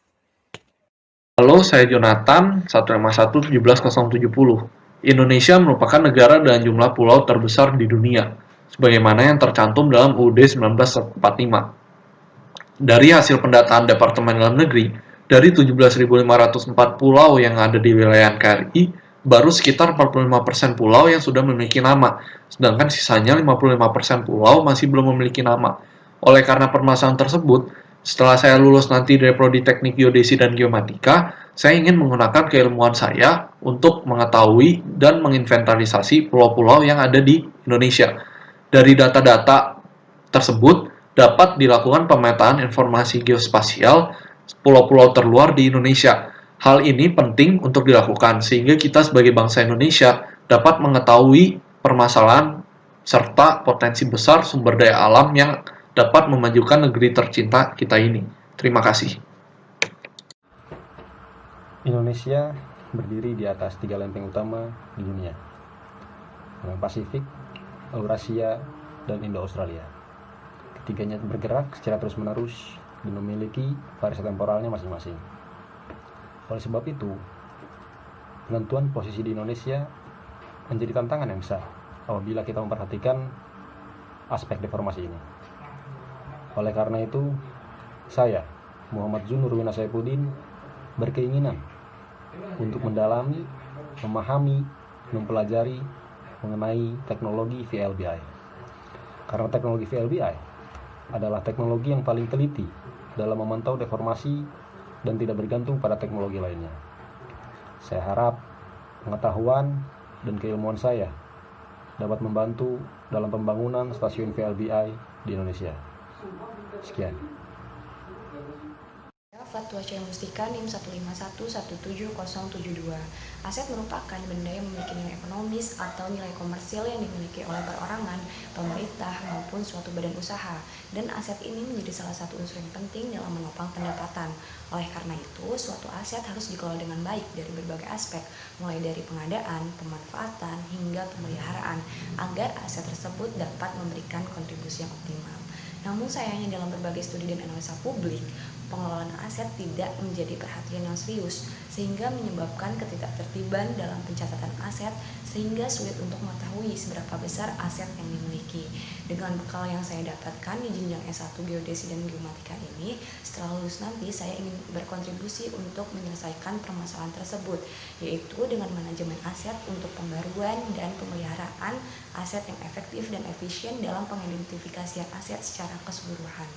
Halo, saya Jonathan, 1511770. Indonesia merupakan negara dengan jumlah pulau terbesar di dunia, sebagaimana yang tercantum dalam UUD 1945. Dari hasil pendataan Departemen Dalam Negeri, dari 17.504 pulau yang ada di wilayah NKRI, baru sekitar 45% pulau yang sudah memiliki nama, sedangkan sisanya 55% pulau masih belum memiliki nama. Oleh karena permasalahan tersebut, setelah saya lulus nanti dari Prodi Teknik Geodesi dan Geomatika, saya ingin menggunakan keilmuan saya untuk mengetahui dan menginventarisasi pulau-pulau yang ada di Indonesia. Dari data-data tersebut, dapat dilakukan pemetaan informasi geospasial pulau-pulau terluar di Indonesia. Hal ini penting untuk dilakukan sehingga kita sebagai bangsa Indonesia dapat mengetahui permasalahan serta potensi besar sumber daya alam yang dapat memajukan negeri tercinta kita ini. Terima kasih. Indonesia berdiri di atas 3 lempeng utama di dunia, lempeng Pasifik, Eurasia, dan Indo-Australia. Ketiganya bergerak secara terus-menerus dan memiliki variasi temporalnya masing-masing. Oleh sebab itu, penentuan posisi di Indonesia menjadi tantangan yang besar apabila kita memperhatikan aspek deformasi ini. Oleh karena itu, saya, Muhammad Zun Nurwina Saifuddin, berkeinginan untuk mendalami, memahami, mempelajari mengenai teknologi VLBI. Karena teknologi VLBI adalah teknologi yang paling teliti dalam memantau deformasi dan tidak bergantung pada teknologi lainnya. Saya harap pengetahuan dan keilmuan saya dapat membantu dalam pembangunan stasiun VLBI di Indonesia. Sekian. Fatwa Syekh Mustika NIM 1511772. Aset merupakan benda yang memiliki nilai ekonomis atau nilai komersil yang dimiliki oleh perorangan, pemerintah, maupun suatu badan usaha. Dan aset ini menjadi salah satu unsur yang penting dalam menopang pendapatan. Oleh karena itu, suatu aset harus dikelola dengan baik dari berbagai aspek, mulai dari pengadaan, pemanfaatan, hingga pemeliharaan, agar aset tersebut dapat memberikan kontribusi yang optimal. Namun sayangnya dalam berbagai studi dan analisa publik, pengelolaan aset tidak menjadi perhatian yang serius, sehingga menyebabkan ketidaktertiban dalam pencatatan aset, sehingga sulit untuk mengetahui seberapa besar aset yang dimiliki. Dengan bekal yang saya dapatkan di jenjang S1 Geodesi dan Geomatika ini, setelah lulus nanti saya ingin berkontribusi untuk menyelesaikan permasalahan tersebut, yaitu dengan manajemen aset untuk pembaruan dan pemeliharaan aset yang efektif dan efisien dalam pengidentifikasian aset secara keseluruhan.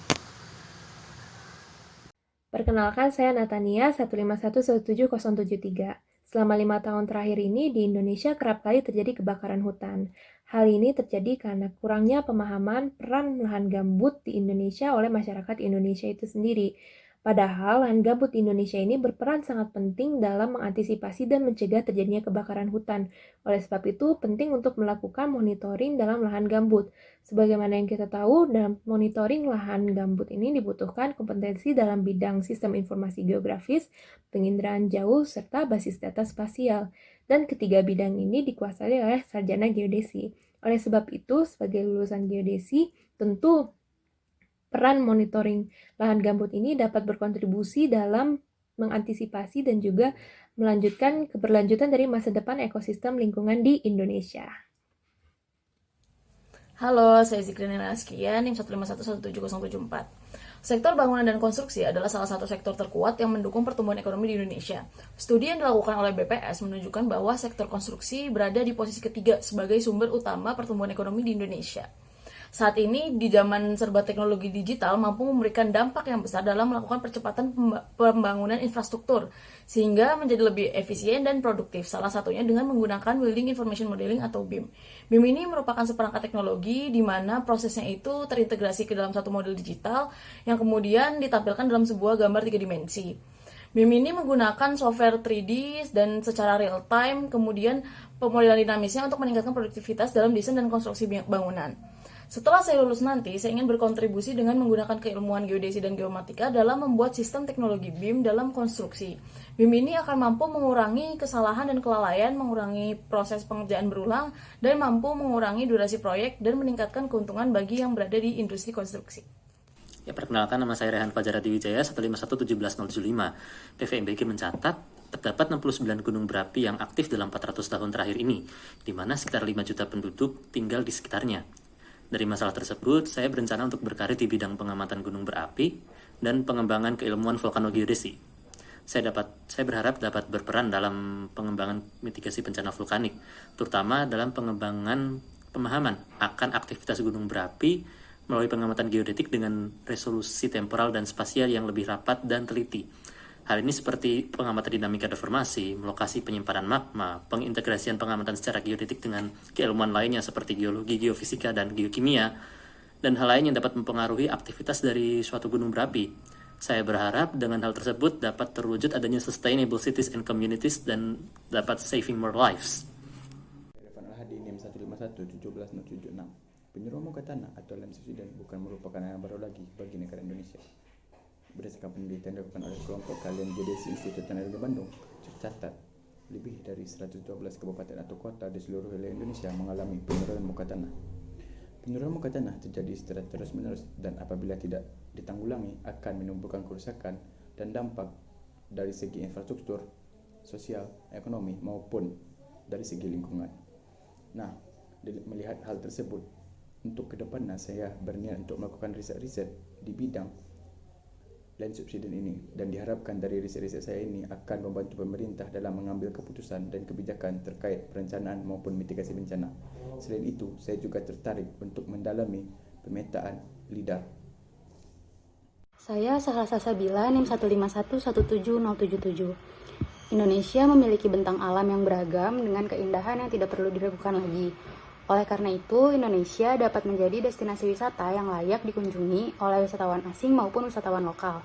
Perkenalkan, saya Natania 1511773. Selama 5 tahun terakhir ini, di Indonesia kerap kali terjadi kebakaran hutan. Hal ini terjadi karena kurangnya pemahaman peran lahan gambut di Indonesia oleh masyarakat Indonesia itu sendiri. Padahal lahan gambut di Indonesia ini berperan sangat penting dalam mengantisipasi dan mencegah terjadinya kebakaran hutan. Oleh sebab itu, penting untuk melakukan monitoring dalam lahan gambut. Sebagaimana yang kita tahu, dalam monitoring lahan gambut ini dibutuhkan kompetensi dalam bidang sistem informasi geografis, penginderaan jauh, serta basis data spasial. Dan ketiga bidang ini dikuasai oleh sarjana geodesi. Oleh sebab itu, sebagai lulusan geodesi, tentu peran monitoring lahan gambut ini dapat berkontribusi dalam mengantisipasi dan juga melanjutkan keberlanjutan dari masa depan ekosistem lingkungan di Indonesia. Halo, saya Zikrina Naskia, NIM 1511774. Sektor bangunan dan konstruksi adalah salah satu sektor terkuat yang mendukung pertumbuhan ekonomi di Indonesia. Studi yang dilakukan oleh BPS menunjukkan bahwa sektor konstruksi berada di posisi ketiga sebagai sumber utama pertumbuhan ekonomi di Indonesia. Saat ini, di zaman serba teknologi digital mampu memberikan dampak yang besar dalam melakukan percepatan pembangunan infrastruktur, sehingga menjadi lebih efisien dan produktif, salah satunya dengan menggunakan Building Information Modeling atau BIM. BIM ini merupakan seperangkat teknologi di mana prosesnya itu terintegrasi ke dalam satu model digital yang kemudian ditampilkan dalam sebuah gambar 3 dimensi. BIM ini menggunakan software 3D dan secara real time, kemudian pemodelan dinamisnya untuk meningkatkan produktivitas dalam desain dan konstruksi bangunan. Setelah saya lulus nanti, saya ingin berkontribusi dengan menggunakan keilmuan geodesi dan geomatika dalam membuat sistem teknologi BIM dalam konstruksi. BIM ini akan mampu mengurangi kesalahan dan kelalaian, mengurangi proses pengerjaan berulang, dan mampu mengurangi durasi proyek dan meningkatkan keuntungan bagi yang berada di industri konstruksi. Ya, perkenalkan, nama saya Rehan Fajar Adiwijaya, 1511705. PVMBG mencatat terdapat 69 gunung berapi yang aktif dalam 400 tahun terakhir ini, di mana sekitar 5 juta penduduk tinggal di sekitarnya. Dari masalah tersebut, saya berencana untuk berkarir di bidang pengamatan gunung berapi dan pengembangan keilmuan vulkanogeodesi. Saya berharap dapat berperan dalam pengembangan mitigasi bencana vulkanik, terutama dalam pengembangan pemahaman akan aktivitas gunung berapi melalui pengamatan geodetik dengan resolusi temporal dan spasial yang lebih rapat dan teliti. Hal ini seperti pengamatan dinamika deformasi, lokasi penyimpanan magma, pengintegrasian pengamatan secara geodetik dengan keilmuan lainnya seperti geologi, geofisika, dan geokimia, dan hal lain yang dapat mempengaruhi aktivitas dari suatu gunung berapi. Saya berharap dengan hal tersebut dapat terwujud adanya sustainable cities and communities dan dapat saving more lives. Irfan Al-Hadi, NIM 1511776. Penyuruhan muka tanah atau land subsidence bukan merupakan hal yang baru lagi bagi negara Indonesia. Berdasarkan penelitian dilakukan oleh kelompok Kalian Geodesi Institut Teknologi Bandung, tercatat lebih dari 112 kabupaten atau kota di seluruh wilayah Indonesia mengalami penurunan muka tanah. Penurunan muka tanah terjadi secara terus-menerus dan apabila tidak ditanggulangi akan menimbulkan kerusakan dan dampak dari segi infrastruktur, sosial, ekonomi maupun dari segi lingkungan. Nah, melihat hal tersebut, untuk ke depannya saya berniat untuk melakukan riset-riset di bidang land subsidence ini dan diharapkan dari riset-riset saya ini akan membantu pemerintah dalam mengambil keputusan dan kebijakan terkait perencanaan maupun mitigasi bencana. Selain itu, saya juga tertarik untuk mendalami pemetaan LIDAR. Saya Sahrasa Sabila, NIM 151170777. Indonesia memiliki bentang alam yang beragam dengan keindahan yang tidak perlu diragukan lagi. Oleh karena itu, Indonesia dapat menjadi destinasi wisata yang layak dikunjungi oleh wisatawan asing maupun wisatawan lokal.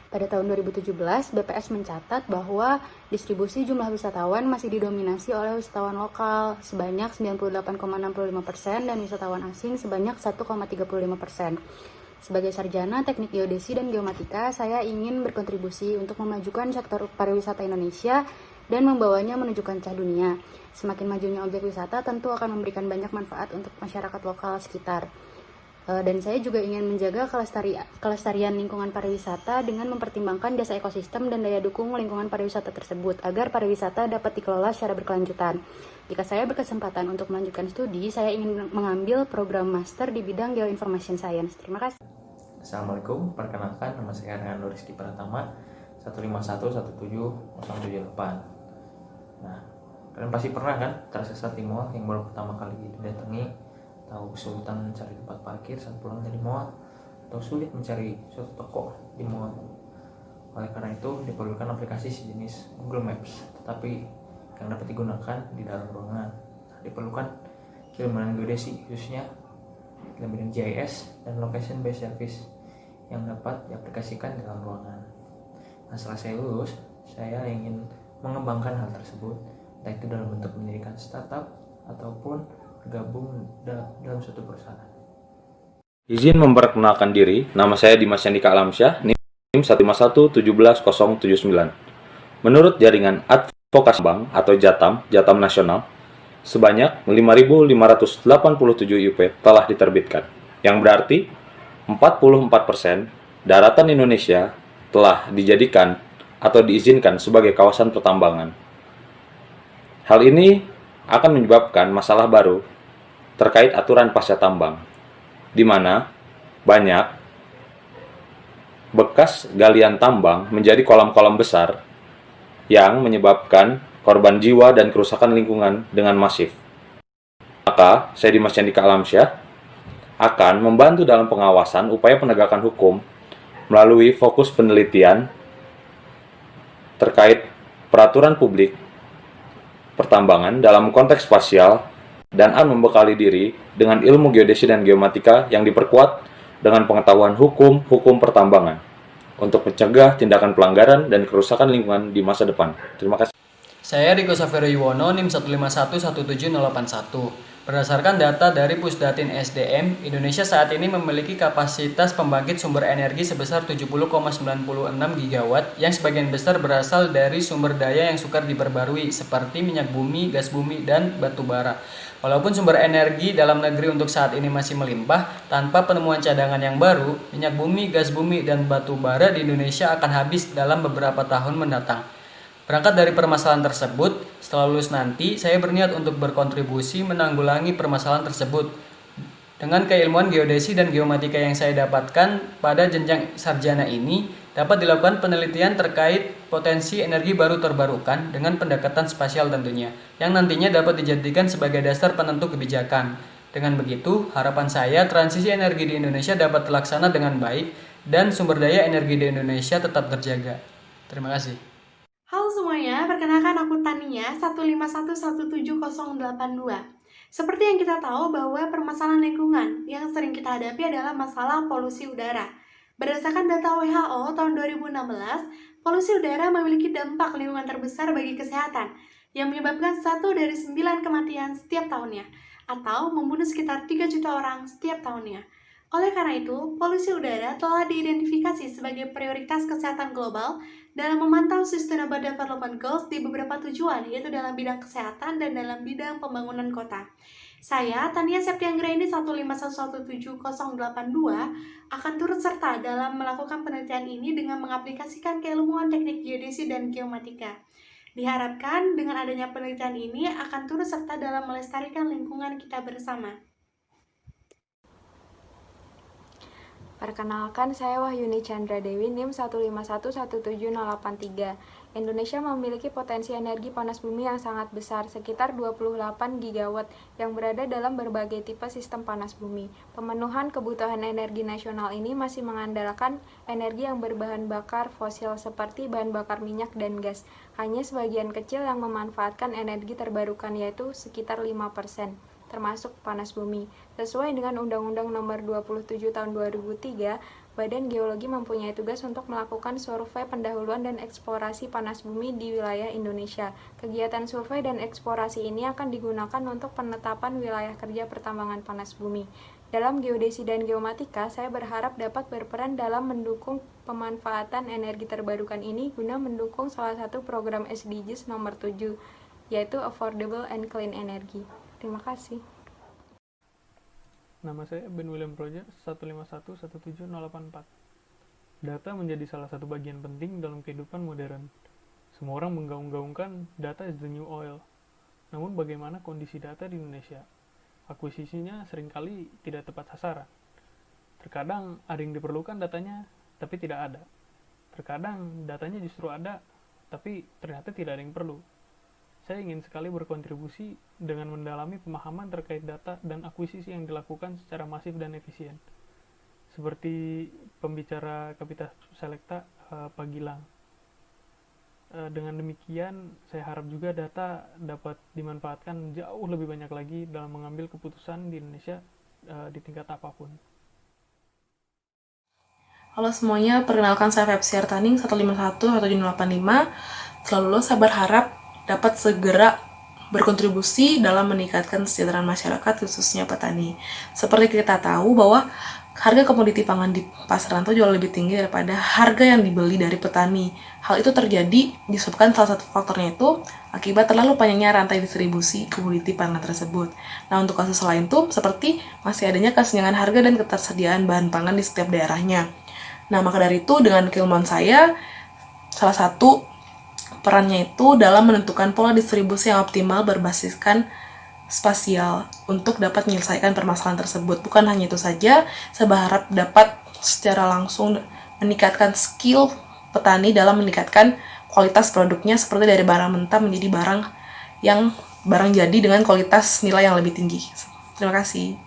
Pada tahun 2017, BPS mencatat bahwa distribusi jumlah wisatawan masih didominasi oleh wisatawan lokal sebanyak 98,65% dan wisatawan asing sebanyak 1,35%. Sebagai sarjana Teknik Geodesi dan Geomatika, saya ingin berkontribusi untuk memajukan sektor pariwisata Indonesia dan membawanya menuju kancah dunia. Semakin majunya objek wisata tentu akan memberikan banyak manfaat untuk masyarakat lokal sekitar. Dan saya juga ingin menjaga kelestarian lingkungan pariwisata dengan mempertimbangkan jasa ekosistem dan daya dukung lingkungan pariwisata tersebut agar pariwisata dapat dikelola secara berkelanjutan. Jika saya berkesempatan untuk melanjutkan studi, saya ingin mengambil program master di bidang Geoinformation Science. Terima kasih. Assalamualaikum, perkenalkan nama saya Rehan Rizky Pratama, 1511708. Nah, kalian pasti pernah kan tersesat di mall yang baru pertama kali didatangi, tahu kesulitan mencari tempat parkir saat pulang dari mall, atau sulit mencari suatu toko di mall. Oleh karena itu diperlukan aplikasi sejenis Google Maps, tetapi yang dapat digunakan di dalam ruangan. Nah, diperlukan keilmuan geodesi, khususnya dalam bidang GIS dan Location Based Service yang dapat diaplikasikan dalam ruangan. Nah, setelah saya lulus, saya ingin mengembangkan hal tersebut, entah itu dalam bentuk mendirikan startup ataupun bergabung dalam suatu perusahaan. Izin memperkenalkan diri, nama saya Dimas Yandika Alamsyah, NIM 1511709. Menurut jaringan advokasi bank atau Jatam Nasional, sebanyak 5.587 UP telah diterbitkan, yang berarti 44% daratan Indonesia telah dijadikan atau diizinkan sebagai kawasan pertambangan. Hal ini akan menyebabkan masalah baru terkait aturan pasca tambang, di mana banyak bekas galian tambang menjadi kolam-kolam besar yang menyebabkan korban jiwa dan kerusakan lingkungan dengan masif. Maka, saya Dimas Yandika Alamsyah akan membantu dalam pengawasan upaya penegakan hukum melalui fokus penelitian terkait peraturan publik pertambangan dalam konteks spasial dan akan membekali diri dengan ilmu geodesi dan geomatika yang diperkuat dengan pengetahuan hukum pertambangan untuk mencegah tindakan pelanggaran dan kerusakan lingkungan di masa depan. Terima kasih. Saya Riko Safero Yuwono, NIM 1511781. Berdasarkan data dari Pusdatin SDM, Indonesia saat ini memiliki kapasitas pembangkit sumber energi sebesar 70,96 gigawatt yang sebagian besar berasal dari sumber daya yang sukar diperbarui seperti minyak bumi, gas bumi, dan batu bara. Walaupun sumber energi dalam negeri untuk saat ini masih melimpah, tanpa penemuan cadangan yang baru, minyak bumi, gas bumi, dan batu bara di Indonesia akan habis dalam beberapa tahun mendatang. Berangkat dari permasalahan tersebut, setelah lulus nanti, saya berniat untuk berkontribusi menanggulangi permasalahan tersebut. Dengan keilmuan geodesi dan geomatika yang saya dapatkan pada jenjang sarjana ini, dapat dilakukan penelitian terkait potensi energi baru terbarukan dengan pendekatan spasial tentunya, yang nantinya dapat dijadikan sebagai dasar penentu kebijakan. Dengan begitu, harapan saya transisi energi di Indonesia dapat terlaksana dengan baik dan sumber daya energi di Indonesia tetap terjaga. Terima kasih. Halo semuanya, perkenalkan aku Tania 1511782. Seperti yang kita tahu bahwa permasalahan lingkungan yang sering kita hadapi adalah masalah polusi udara. Berdasarkan data WHO tahun 2016, polusi udara memiliki dampak lingkungan terbesar bagi kesehatan yang menyebabkan 1 dari 9 kematian setiap tahunnya. atau membunuh sekitar 3 juta orang setiap tahunnya. Oleh karena itu, polusi udara telah diidentifikasi sebagai prioritas kesehatan global dalam memantau Sustainable Development Goals di beberapa tujuan, yaitu dalam bidang kesehatan dan dalam bidang pembangunan kota. Saya, Tania Septianggraini 1517082, akan turut serta dalam melakukan penelitian ini dengan mengaplikasikan keilmuan teknik geodesi dan geomatika. Diharapkan dengan adanya penelitian ini akan turut serta dalam melestarikan lingkungan kita bersama. Perkenalkan, saya Wahyuni Chandra Dewi, NIM 1511783. Indonesia memiliki potensi energi panas bumi yang sangat besar, sekitar 28 gigawatt, yang berada dalam berbagai tipe sistem panas bumi. Pemenuhan kebutuhan energi nasional ini masih mengandalkan energi yang berbahan bakar fosil seperti bahan bakar minyak dan gas. Hanya sebagian kecil yang memanfaatkan energi terbarukan, yaitu sekitar 5%. Termasuk panas bumi. Sesuai dengan Undang-Undang Nomor 27 Tahun 2003, Badan Geologi mempunyai tugas untuk melakukan survei pendahuluan dan eksplorasi panas bumi di wilayah Indonesia. Kegiatan survei dan eksplorasi ini akan digunakan untuk penetapan wilayah kerja pertambangan panas bumi. Dalam geodesi dan geomatika, saya berharap dapat berperan dalam mendukung pemanfaatan energi terbarukan ini guna mendukung salah satu program SDGs nomor 7, yaitu Affordable and Clean Energy. Terima kasih. Nama saya Ben William Proja, 1511784. Data menjadi salah satu bagian penting dalam kehidupan modern. Semua orang menggaung-gaungkan data is the new oil. Namun bagaimana kondisi data di Indonesia? Akuisisinya seringkali tidak tepat sasaran. Terkadang ada yang diperlukan datanya, tapi tidak ada. Terkadang datanya justru ada, tapi ternyata tidak ada yang perlu. Saya ingin sekali berkontribusi dengan mendalami pemahaman terkait data dan akuisisi yang dilakukan secara masif dan efisien. Seperti pembicara Kapita Selekta, Pak Gilang. Dengan demikian, saya harap juga data dapat dimanfaatkan jauh lebih banyak lagi dalam mengambil keputusan di Indonesia di tingkat apapun. Halo semuanya, perkenalkan saya Fepsi Artaning 1511785. Setelah lulus, saya berharap dapat segera berkontribusi dalam meningkatkan kesejahteraan masyarakat, khususnya petani. Seperti kita tahu bahwa harga komoditi pangan di pasaran itu jauh lebih tinggi daripada harga yang dibeli dari petani. Hal itu terjadi disebabkan salah satu faktornya itu akibat terlalu panjangnya rantai distribusi komoditi pangan tersebut. Nah, untuk kasus lain tuh seperti masih adanya kesenjangan harga dan ketersediaan bahan pangan di setiap daerahnya. Nah, maka dari itu dengan keilmuan saya, salah satu perannya itu dalam menentukan pola distribusi yang optimal berbasiskan spasial untuk dapat menyelesaikan permasalahan tersebut. Bukan hanya itu saja, saya berharap dapat secara langsung meningkatkan skill petani dalam meningkatkan kualitas produknya seperti dari barang mentah menjadi barang jadi dengan kualitas nilai yang lebih tinggi. Terima kasih.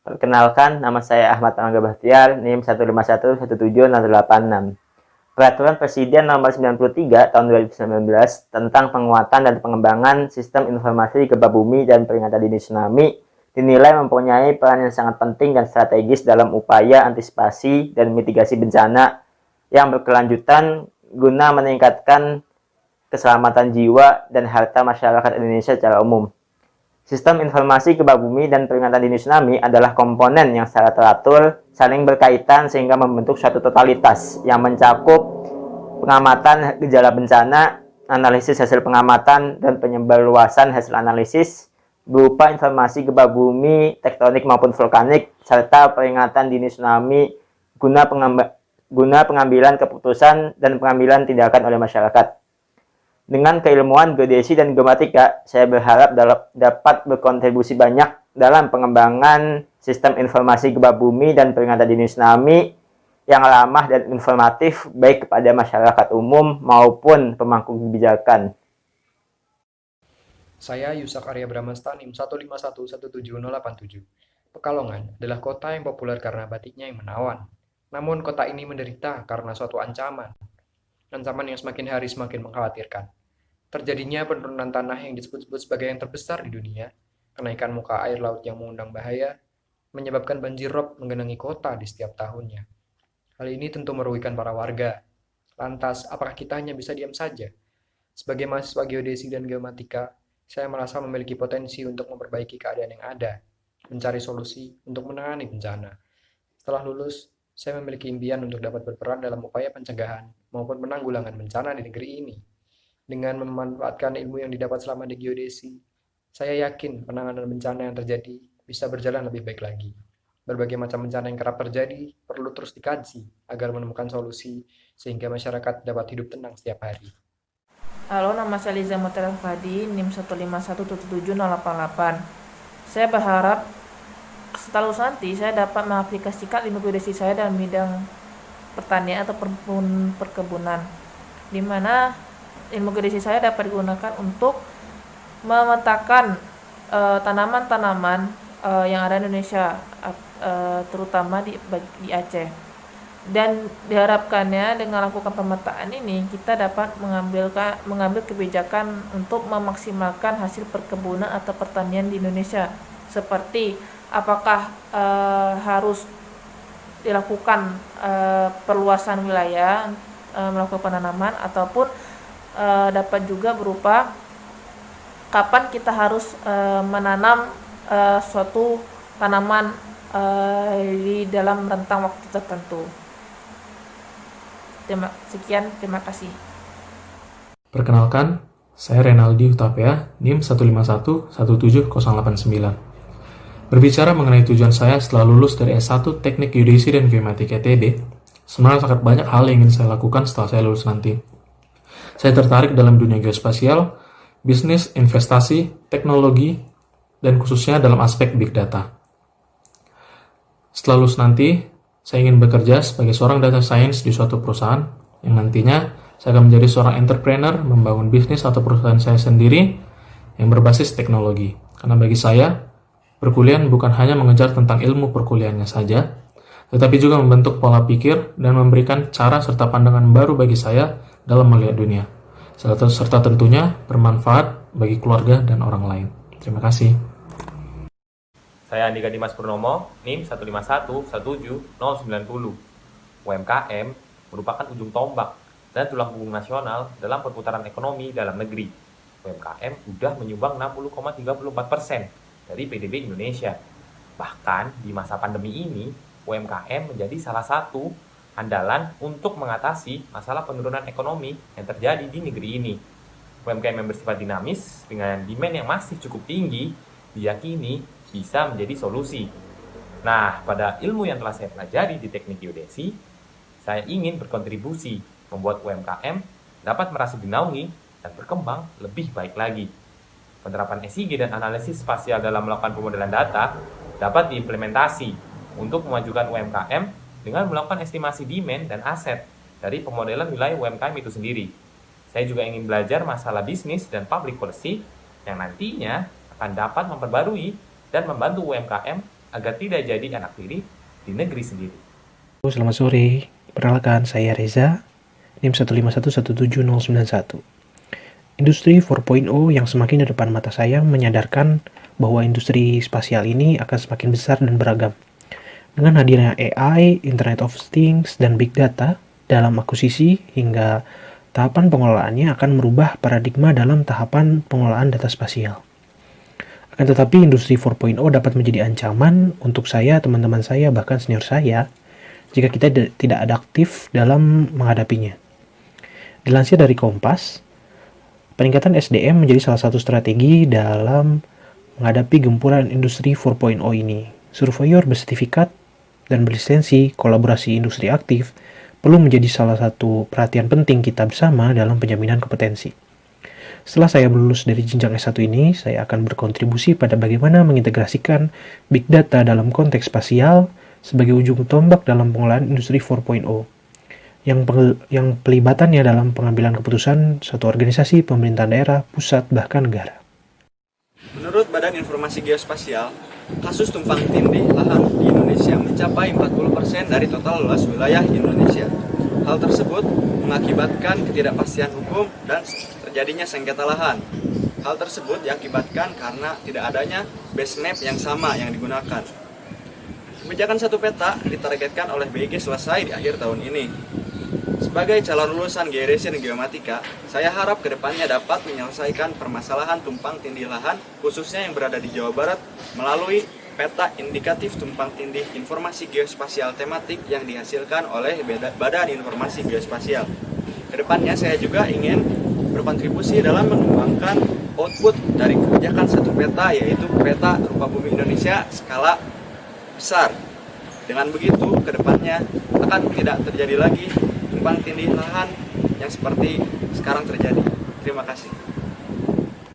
Perkenalkan, nama saya Ahmad Angga Bahtiar, NIM 1511786. Peraturan Presiden Nomor 93 Tahun 2019 tentang penguatan dan pengembangan sistem informasi gempa bumi dan peringatan dini tsunami dinilai mempunyai peran yang sangat penting dan strategis dalam upaya antisipasi dan mitigasi bencana yang berkelanjutan guna meningkatkan keselamatan jiwa dan harta masyarakat Indonesia secara umum. Sistem informasi gempa bumi dan peringatan dini tsunami adalah komponen yang secara teratur saling berkaitan sehingga membentuk suatu totalitas yang mencakup pengamatan gejala bencana, analisis hasil pengamatan, dan penyebarluasan hasil analisis berupa informasi gempa bumi, tektonik maupun vulkanik, serta peringatan dini tsunami guna pengambilan keputusan dan pengambilan tindakan oleh masyarakat. Dengan keilmuan geodesi dan geomatika, saya berharap dapat berkontribusi banyak dalam pengembangan sistem informasi gempa bumi dan peringatan dini tsunami yang ramah dan informatif baik kepada masyarakat umum maupun pemangku kebijakan. Saya Yusak Arya Bramasta, NIM 1511787. Pekalongan adalah kota yang populer karena batiknya yang menawan. Namun kota ini menderita karena suatu ancaman. Ancaman yang semakin hari semakin mengkhawatirkan. Terjadinya penurunan tanah yang disebut-sebut sebagai yang terbesar di dunia, kenaikan muka air laut yang mengundang bahaya, menyebabkan banjir rob menggenangi kota di setiap tahunnya. Hal ini tentu merugikan para warga. Lantas, apakah kita hanya bisa diam saja? Sebagai mahasiswa geodesi dan geomatika, saya merasa memiliki potensi untuk memperbaiki keadaan yang ada, mencari solusi untuk menangani bencana. Setelah lulus, saya memiliki impian untuk dapat berperan dalam upaya pencegahan maupun penanggulangan bencana di negeri ini. Dengan memanfaatkan ilmu yang didapat selama di geodesi, saya yakin penanganan bencana yang terjadi bisa berjalan lebih baik lagi. Berbagai macam bencana yang kerap terjadi perlu terus dikaji agar menemukan solusi sehingga masyarakat dapat hidup tenang setiap hari. Halo, nama saya Liza Mutera Fadi, NIM 1517788. Saya berharap setelah lulus nanti saya dapat mengaplikasikan ilmu geodesi saya dalam bidang pertanian atau perkebunan, di mana ilmu geodesi saya dapat digunakan untuk memetakan tanaman-tanaman yang ada di Indonesia, terutama di Aceh. Dan diharapkannya dengan lakukan pemetaan ini kita dapat mengambil kebijakan untuk memaksimalkan hasil perkebunan atau pertanian di Indonesia, seperti apakah harus dilakukan perluasan wilayah melakukan penanaman, ataupun dapat juga berupa kapan kita harus menanam suatu tanaman di dalam rentang waktu tertentu. Terima kasih. Perkenalkan, saya Renaldi Utapea, NIM 1517089. Berbicara mengenai tujuan saya setelah lulus dari S1 Teknik Geodesi dan Geomatika ITB, sebenarnya sangat banyak hal yang ingin saya lakukan setelah saya lulus nanti. Saya tertarik dalam dunia geospasial, bisnis, investasi, teknologi, dan khususnya dalam aspek big data. Setelah lulus nanti, saya ingin bekerja sebagai seorang data science di suatu perusahaan yang nantinya saya akan menjadi seorang entrepreneur membangun bisnis atau perusahaan saya sendiri yang berbasis teknologi. Karena bagi saya, perkuliahan bukan hanya mengejar tentang ilmu perkuliahannya saja, tetapi juga membentuk pola pikir dan memberikan cara serta pandangan baru bagi saya dalam melihat dunia, serta tentunya bermanfaat bagi keluarga dan orang lain. Terima kasih. Saya Andika Dimas Purnomo, NIM 1517090. UMKM merupakan ujung tombak dan tulang punggung nasional dalam perputaran ekonomi dalam negeri. UMKM sudah menyumbang 60,34% dari PDB Indonesia. Bahkan di masa pandemi ini, UMKM menjadi salah satu andalan untuk mengatasi masalah penurunan ekonomi yang terjadi di negeri ini. UMKM yang bersifat dinamis dengan demand yang masih cukup tinggi diyakini bisa menjadi solusi. Nah, pada ilmu yang telah saya pelajari di teknik geodesi, saya ingin berkontribusi membuat UMKM dapat merasa dinaungi dan berkembang lebih baik lagi. Penerapan SIG dan analisis spasial dalam melakukan pemodelan data dapat diimplementasi untuk memajukan UMKM dengan melakukan estimasi demand dan aset dari pemodelan wilayah UMKM itu sendiri. Saya juga ingin belajar masalah bisnis dan public policy yang nantinya akan dapat memperbarui dan membantu UMKM agar tidak jadi anak tiri di negeri sendiri. Selamat sore, perkenalkan saya Reza, NIM 151179091. Industri 4.0 yang semakin di depan mata saya menyadarkan bahwa industri spasial ini akan semakin besar dan beragam. Dengan hadirnya AI, Internet of Things, dan Big Data dalam akuisisi hingga tahapan pengelolaannya akan merubah paradigma dalam tahapan pengelolaan data spasial. Akan tetapi industri 4.0 dapat menjadi ancaman untuk saya, teman-teman saya, bahkan senior saya jika kita tidak adaptif dalam menghadapinya. Dilansir dari Kompas, peningkatan SDM menjadi salah satu strategi dalam menghadapi gempuran industri 4.0 ini. Surveyor bersertifikat dan berlisensi kolaborasi industri aktif perlu menjadi salah satu perhatian penting kita bersama dalam penjaminan kompetensi. Setelah saya lulus dari jenjang S1 ini, saya akan berkontribusi pada bagaimana mengintegrasikan big data dalam konteks spasial sebagai ujung tombak dalam pengelolaan industri 4.0 yang pelibatannya dalam pengambilan keputusan suatu organisasi, pemerintahan daerah, pusat, bahkan negara. Menurut Badan Informasi Geospasial, kasus tumpang tindih lahan di Indonesia mencapai 40% dari total luas wilayah Indonesia. Hal tersebut mengakibatkan ketidakpastian hukum dan terjadinya sengketa lahan. Hal tersebut diakibatkan karena tidak adanya base map yang sama yang digunakan. Kebijakan satu peta ditargetkan oleh BIG selesai di akhir tahun ini. Sebagai calon lulusan geodesi dan geomatika, saya harap kedepannya dapat menyelesaikan permasalahan tumpang tindih lahan, khususnya yang berada di Jawa Barat, melalui peta indikatif tumpang tindih informasi geospasial tematik yang dihasilkan oleh Badan Informasi Geospasial. Kedepannya saya juga ingin berkontribusi dalam mengembangkan output dari kebijakan satu peta, yaitu peta rupa bumi Indonesia skala besar. Dengan begitu, kedepannya akan tidak terjadi lagi tumpang tindih lahan yang seperti sekarang terjadi. Terima kasih.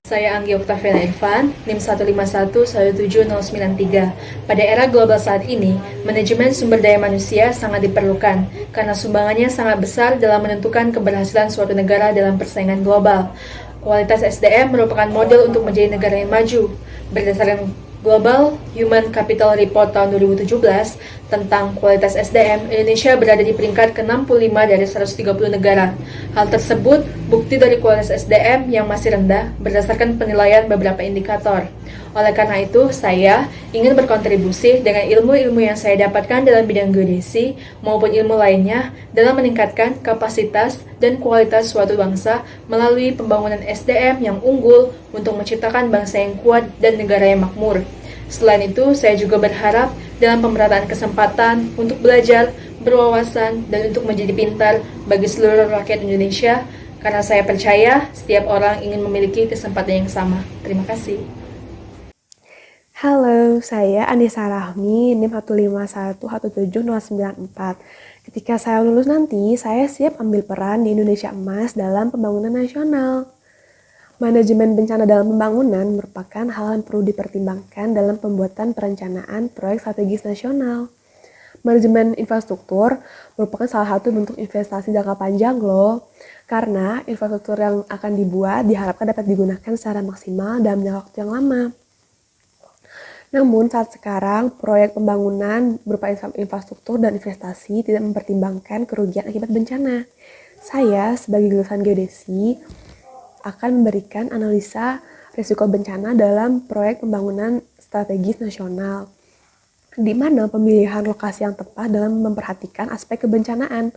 Saya Anggi Oktaviana Irfan, NIM 151179093. Pada era global saat ini, manajemen sumber daya manusia sangat diperlukan karena sumbangannya sangat besar dalam menentukan keberhasilan suatu negara dalam persaingan global. Kualitas SDM merupakan model untuk menjadi negara yang maju. Berdasarkan Global Human Capital Report tahun 2017 tentang kualitas SDM, Indonesia berada di peringkat ke-65 dari 130 negara. Hal tersebut bukti dari kualitas SDM yang masih rendah berdasarkan penilaian beberapa indikator. Oleh karena itu, saya ingin berkontribusi dengan ilmu-ilmu yang saya dapatkan dalam bidang geodesi maupun ilmu lainnya dalam meningkatkan kapasitas dan kualitas suatu bangsa melalui pembangunan SDM yang unggul untuk menciptakan bangsa yang kuat dan negara yang makmur. Selain itu, saya juga berharap dalam pemerataan kesempatan untuk belajar, berwawasan, dan untuk menjadi pintar bagi seluruh rakyat Indonesia, karena saya percaya setiap orang ingin memiliki kesempatan yang sama. Terima kasih. Halo, saya Anissa Rahmi, NIM 151179094. Ketika saya lulus nanti, saya siap ambil peran di Indonesia Emas dalam pembangunan nasional. Manajemen bencana dalam pembangunan merupakan hal yang perlu dipertimbangkan dalam pembuatan perencanaan proyek strategis nasional. Manajemen infrastruktur merupakan salah satu bentuk investasi jangka panjang loh, karena infrastruktur yang akan dibuat diharapkan dapat digunakan secara maksimal dalam jangka waktu yang lama. Namun saat sekarang, proyek pembangunan berupa infrastruktur dan investasi tidak mempertimbangkan kerugian akibat bencana. Saya sebagai lulusan geodesi akan memberikan analisa risiko bencana dalam proyek pembangunan strategis nasional, di mana pemilihan lokasi yang tepat dalam memperhatikan aspek kebencanaan.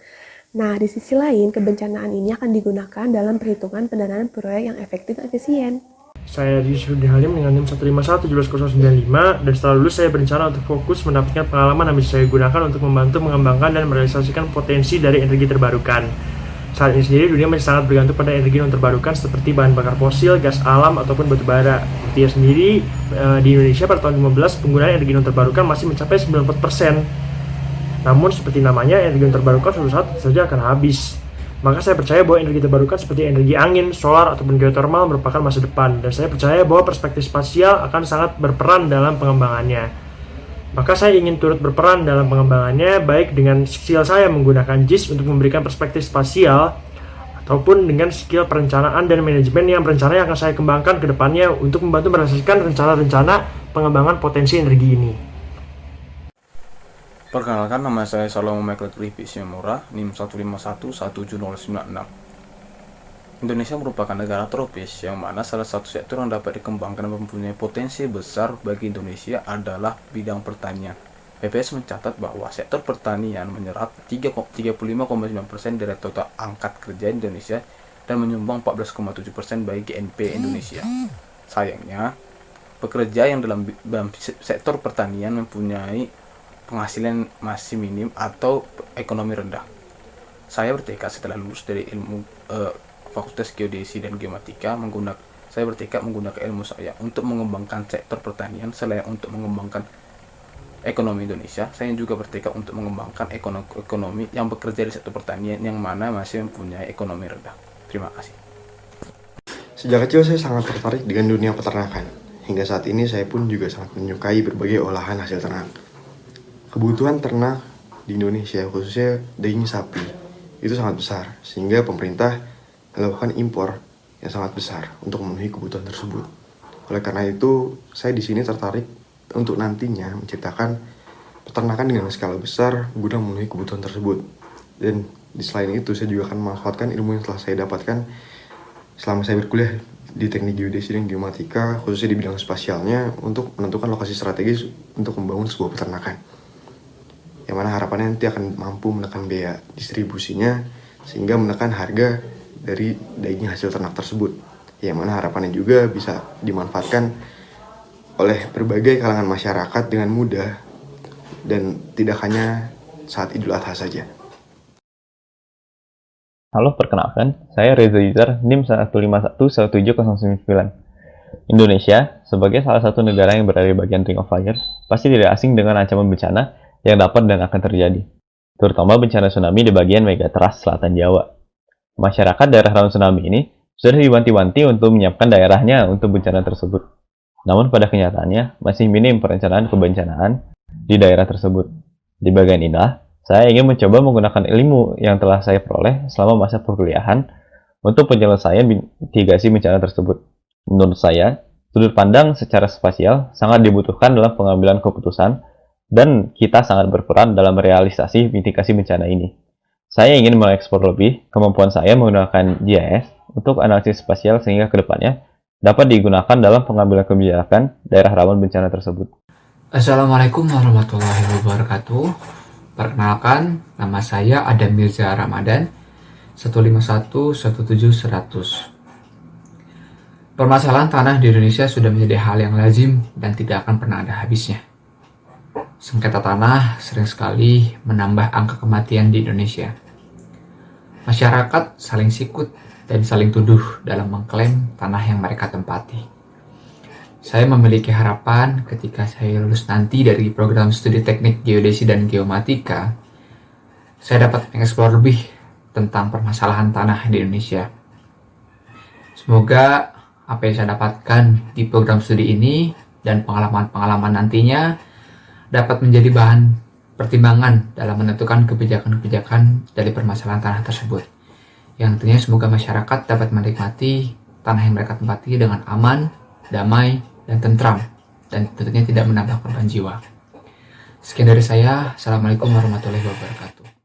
Nah, di sisi lain, kebencanaan ini akan digunakan dalam perhitungan pendanaan proyek yang efektif dan efisien. Saya Yusuf Halim dengan NIM 151179095, dan setelah lulus saya berencana untuk fokus mendapatkan pengalaman yang bisa saya gunakan untuk membantu mengembangkan dan merealisasikan potensi dari energi terbarukan. Saat ini sendiri dunia masih sangat bergantung pada energi non terbarukan seperti bahan bakar fosil, gas alam, ataupun batu bara. Dia sendiri di Indonesia pada tahun 2015 penggunaan energi non terbarukan masih mencapai 94%. Namun seperti namanya, energi non terbarukan suatu saat saja akan habis. Maka saya percaya bahwa energi terbarukan seperti energi angin, solar, ataupun geothermal merupakan masa depan. Dan saya percaya bahwa perspektif spasial akan sangat berperan dalam pengembangannya. Maka saya ingin turut berperan dalam pengembangannya, baik dengan skill saya menggunakan JIS untuk memberikan perspektif spasial, ataupun dengan skill perencanaan dan manajemen yang rencananya akan saya kembangkan ke depannya untuk membantu merealisasikan rencana-rencana pengembangan potensi energi ini. Perkenalkan, nama saya Salomo Michael Trivi Siamura, NIM 151179096. Indonesia merupakan negara tropis yang mana salah satu sektor yang dapat dikembangkan dan mempunyai potensi besar bagi Indonesia adalah bidang pertanian. BPS mencatat bahwa sektor pertanian menyerap 35,9% dari total angkat kerja Indonesia dan menyumbang 14,7% bagi GNP Indonesia. Sayangnya, pekerja yang dalam sektor pertanian mempunyai penghasilan masih minim atau ekonomi rendah. Saya bertekad setelah lulus dari Fakultas Geodesi dan Geomatika saya bertekad menggunakan ilmu saya untuk mengembangkan sektor pertanian. Selain untuk mengembangkan ekonomi Indonesia, saya juga bertekad untuk mengembangkan ekonomi yang bekerja di sektor pertanian yang mana masih mempunyai ekonomi rendah. Terima kasih. Sejak kecil saya sangat tertarik dengan dunia peternakan. Hingga saat ini saya pun juga sangat menyukai berbagai olahan hasil ternak. Kebutuhan ternak di Indonesia, khususnya daging sapi, itu sangat besar, sehingga pemerintah melakukan impor yang sangat besar untuk memenuhi kebutuhan tersebut. Oleh karena itu, saya di sini tertarik untuk nantinya menciptakan peternakan dengan skala besar guna memenuhi kebutuhan tersebut. Dan di selain itu, saya juga akan memanfaatkan ilmu yang telah saya dapatkan selama saya berkuliah di teknik geodesi dan geomatika, khususnya di bidang spasialnya, untuk menentukan lokasi strategis untuk membangun sebuah peternakan. Yang mana harapannya nanti akan mampu menekan biaya distribusinya sehingga menekan harga dari daging hasil ternak tersebut, yang mana harapannya juga bisa dimanfaatkan oleh berbagai kalangan masyarakat dengan mudah dan tidak hanya saat Idul Adha saja. Halo, perkenalkan, saya Reza Yuzar, NIM 1511709. Indonesia, sebagai salah satu negara yang berada di bagian Ring of Fire, pasti tidak asing dengan ancaman bencana yang dapat dan akan terjadi, terutama bencana tsunami di bagian Megatrust Selatan Jawa. Masyarakat daerah rawan tsunami ini sudah diwanti-wanti untuk menyiapkan daerahnya untuk bencana tersebut. Namun pada kenyataannya, masih minim perencanaan kebencanaan di daerah tersebut. Di bagian inilah, saya ingin mencoba menggunakan ilmu yang telah saya peroleh selama masa perkuliahan untuk penyelesaian mitigasi bencana tersebut. Menurut saya, sudut pandang secara spasial sangat dibutuhkan dalam pengambilan keputusan dan kita sangat berperan dalam realisasi mitigasi bencana ini. Saya ingin mengeksplor lebih kemampuan saya menggunakan GIS untuk analisis spasial sehingga kedepannya dapat digunakan dalam pengambilan kebijakan daerah rawan bencana tersebut. Assalamualaikum warahmatullahi wabarakatuh. Perkenalkan, nama saya Adam Mirza Ramadan, 1511700. Permasalahan tanah di Indonesia sudah menjadi hal yang lazim dan tidak akan pernah ada habisnya. Sengketa tanah sering sekali menambah angka kematian di Indonesia. Masyarakat saling sikut dan saling tuduh dalam mengklaim tanah yang mereka tempati. Saya memiliki harapan ketika saya lulus nanti dari program studi teknik geodesi dan geomatika, saya dapat mengeksplor lebih tentang permasalahan tanah di Indonesia. Semoga apa yang saya dapatkan di program studi ini dan pengalaman-pengalaman nantinya dapat menjadi bahan pertimbangan dalam menentukan kebijakan-kebijakan dari permasalahan tanah tersebut. Yang tentunya semoga masyarakat dapat menikmati tanah yang mereka tempati dengan aman, damai, dan tentram, dan tentunya tidak menambah korban jiwa. Sekian dari saya. Assalamualaikum warahmatullahi wabarakatuh.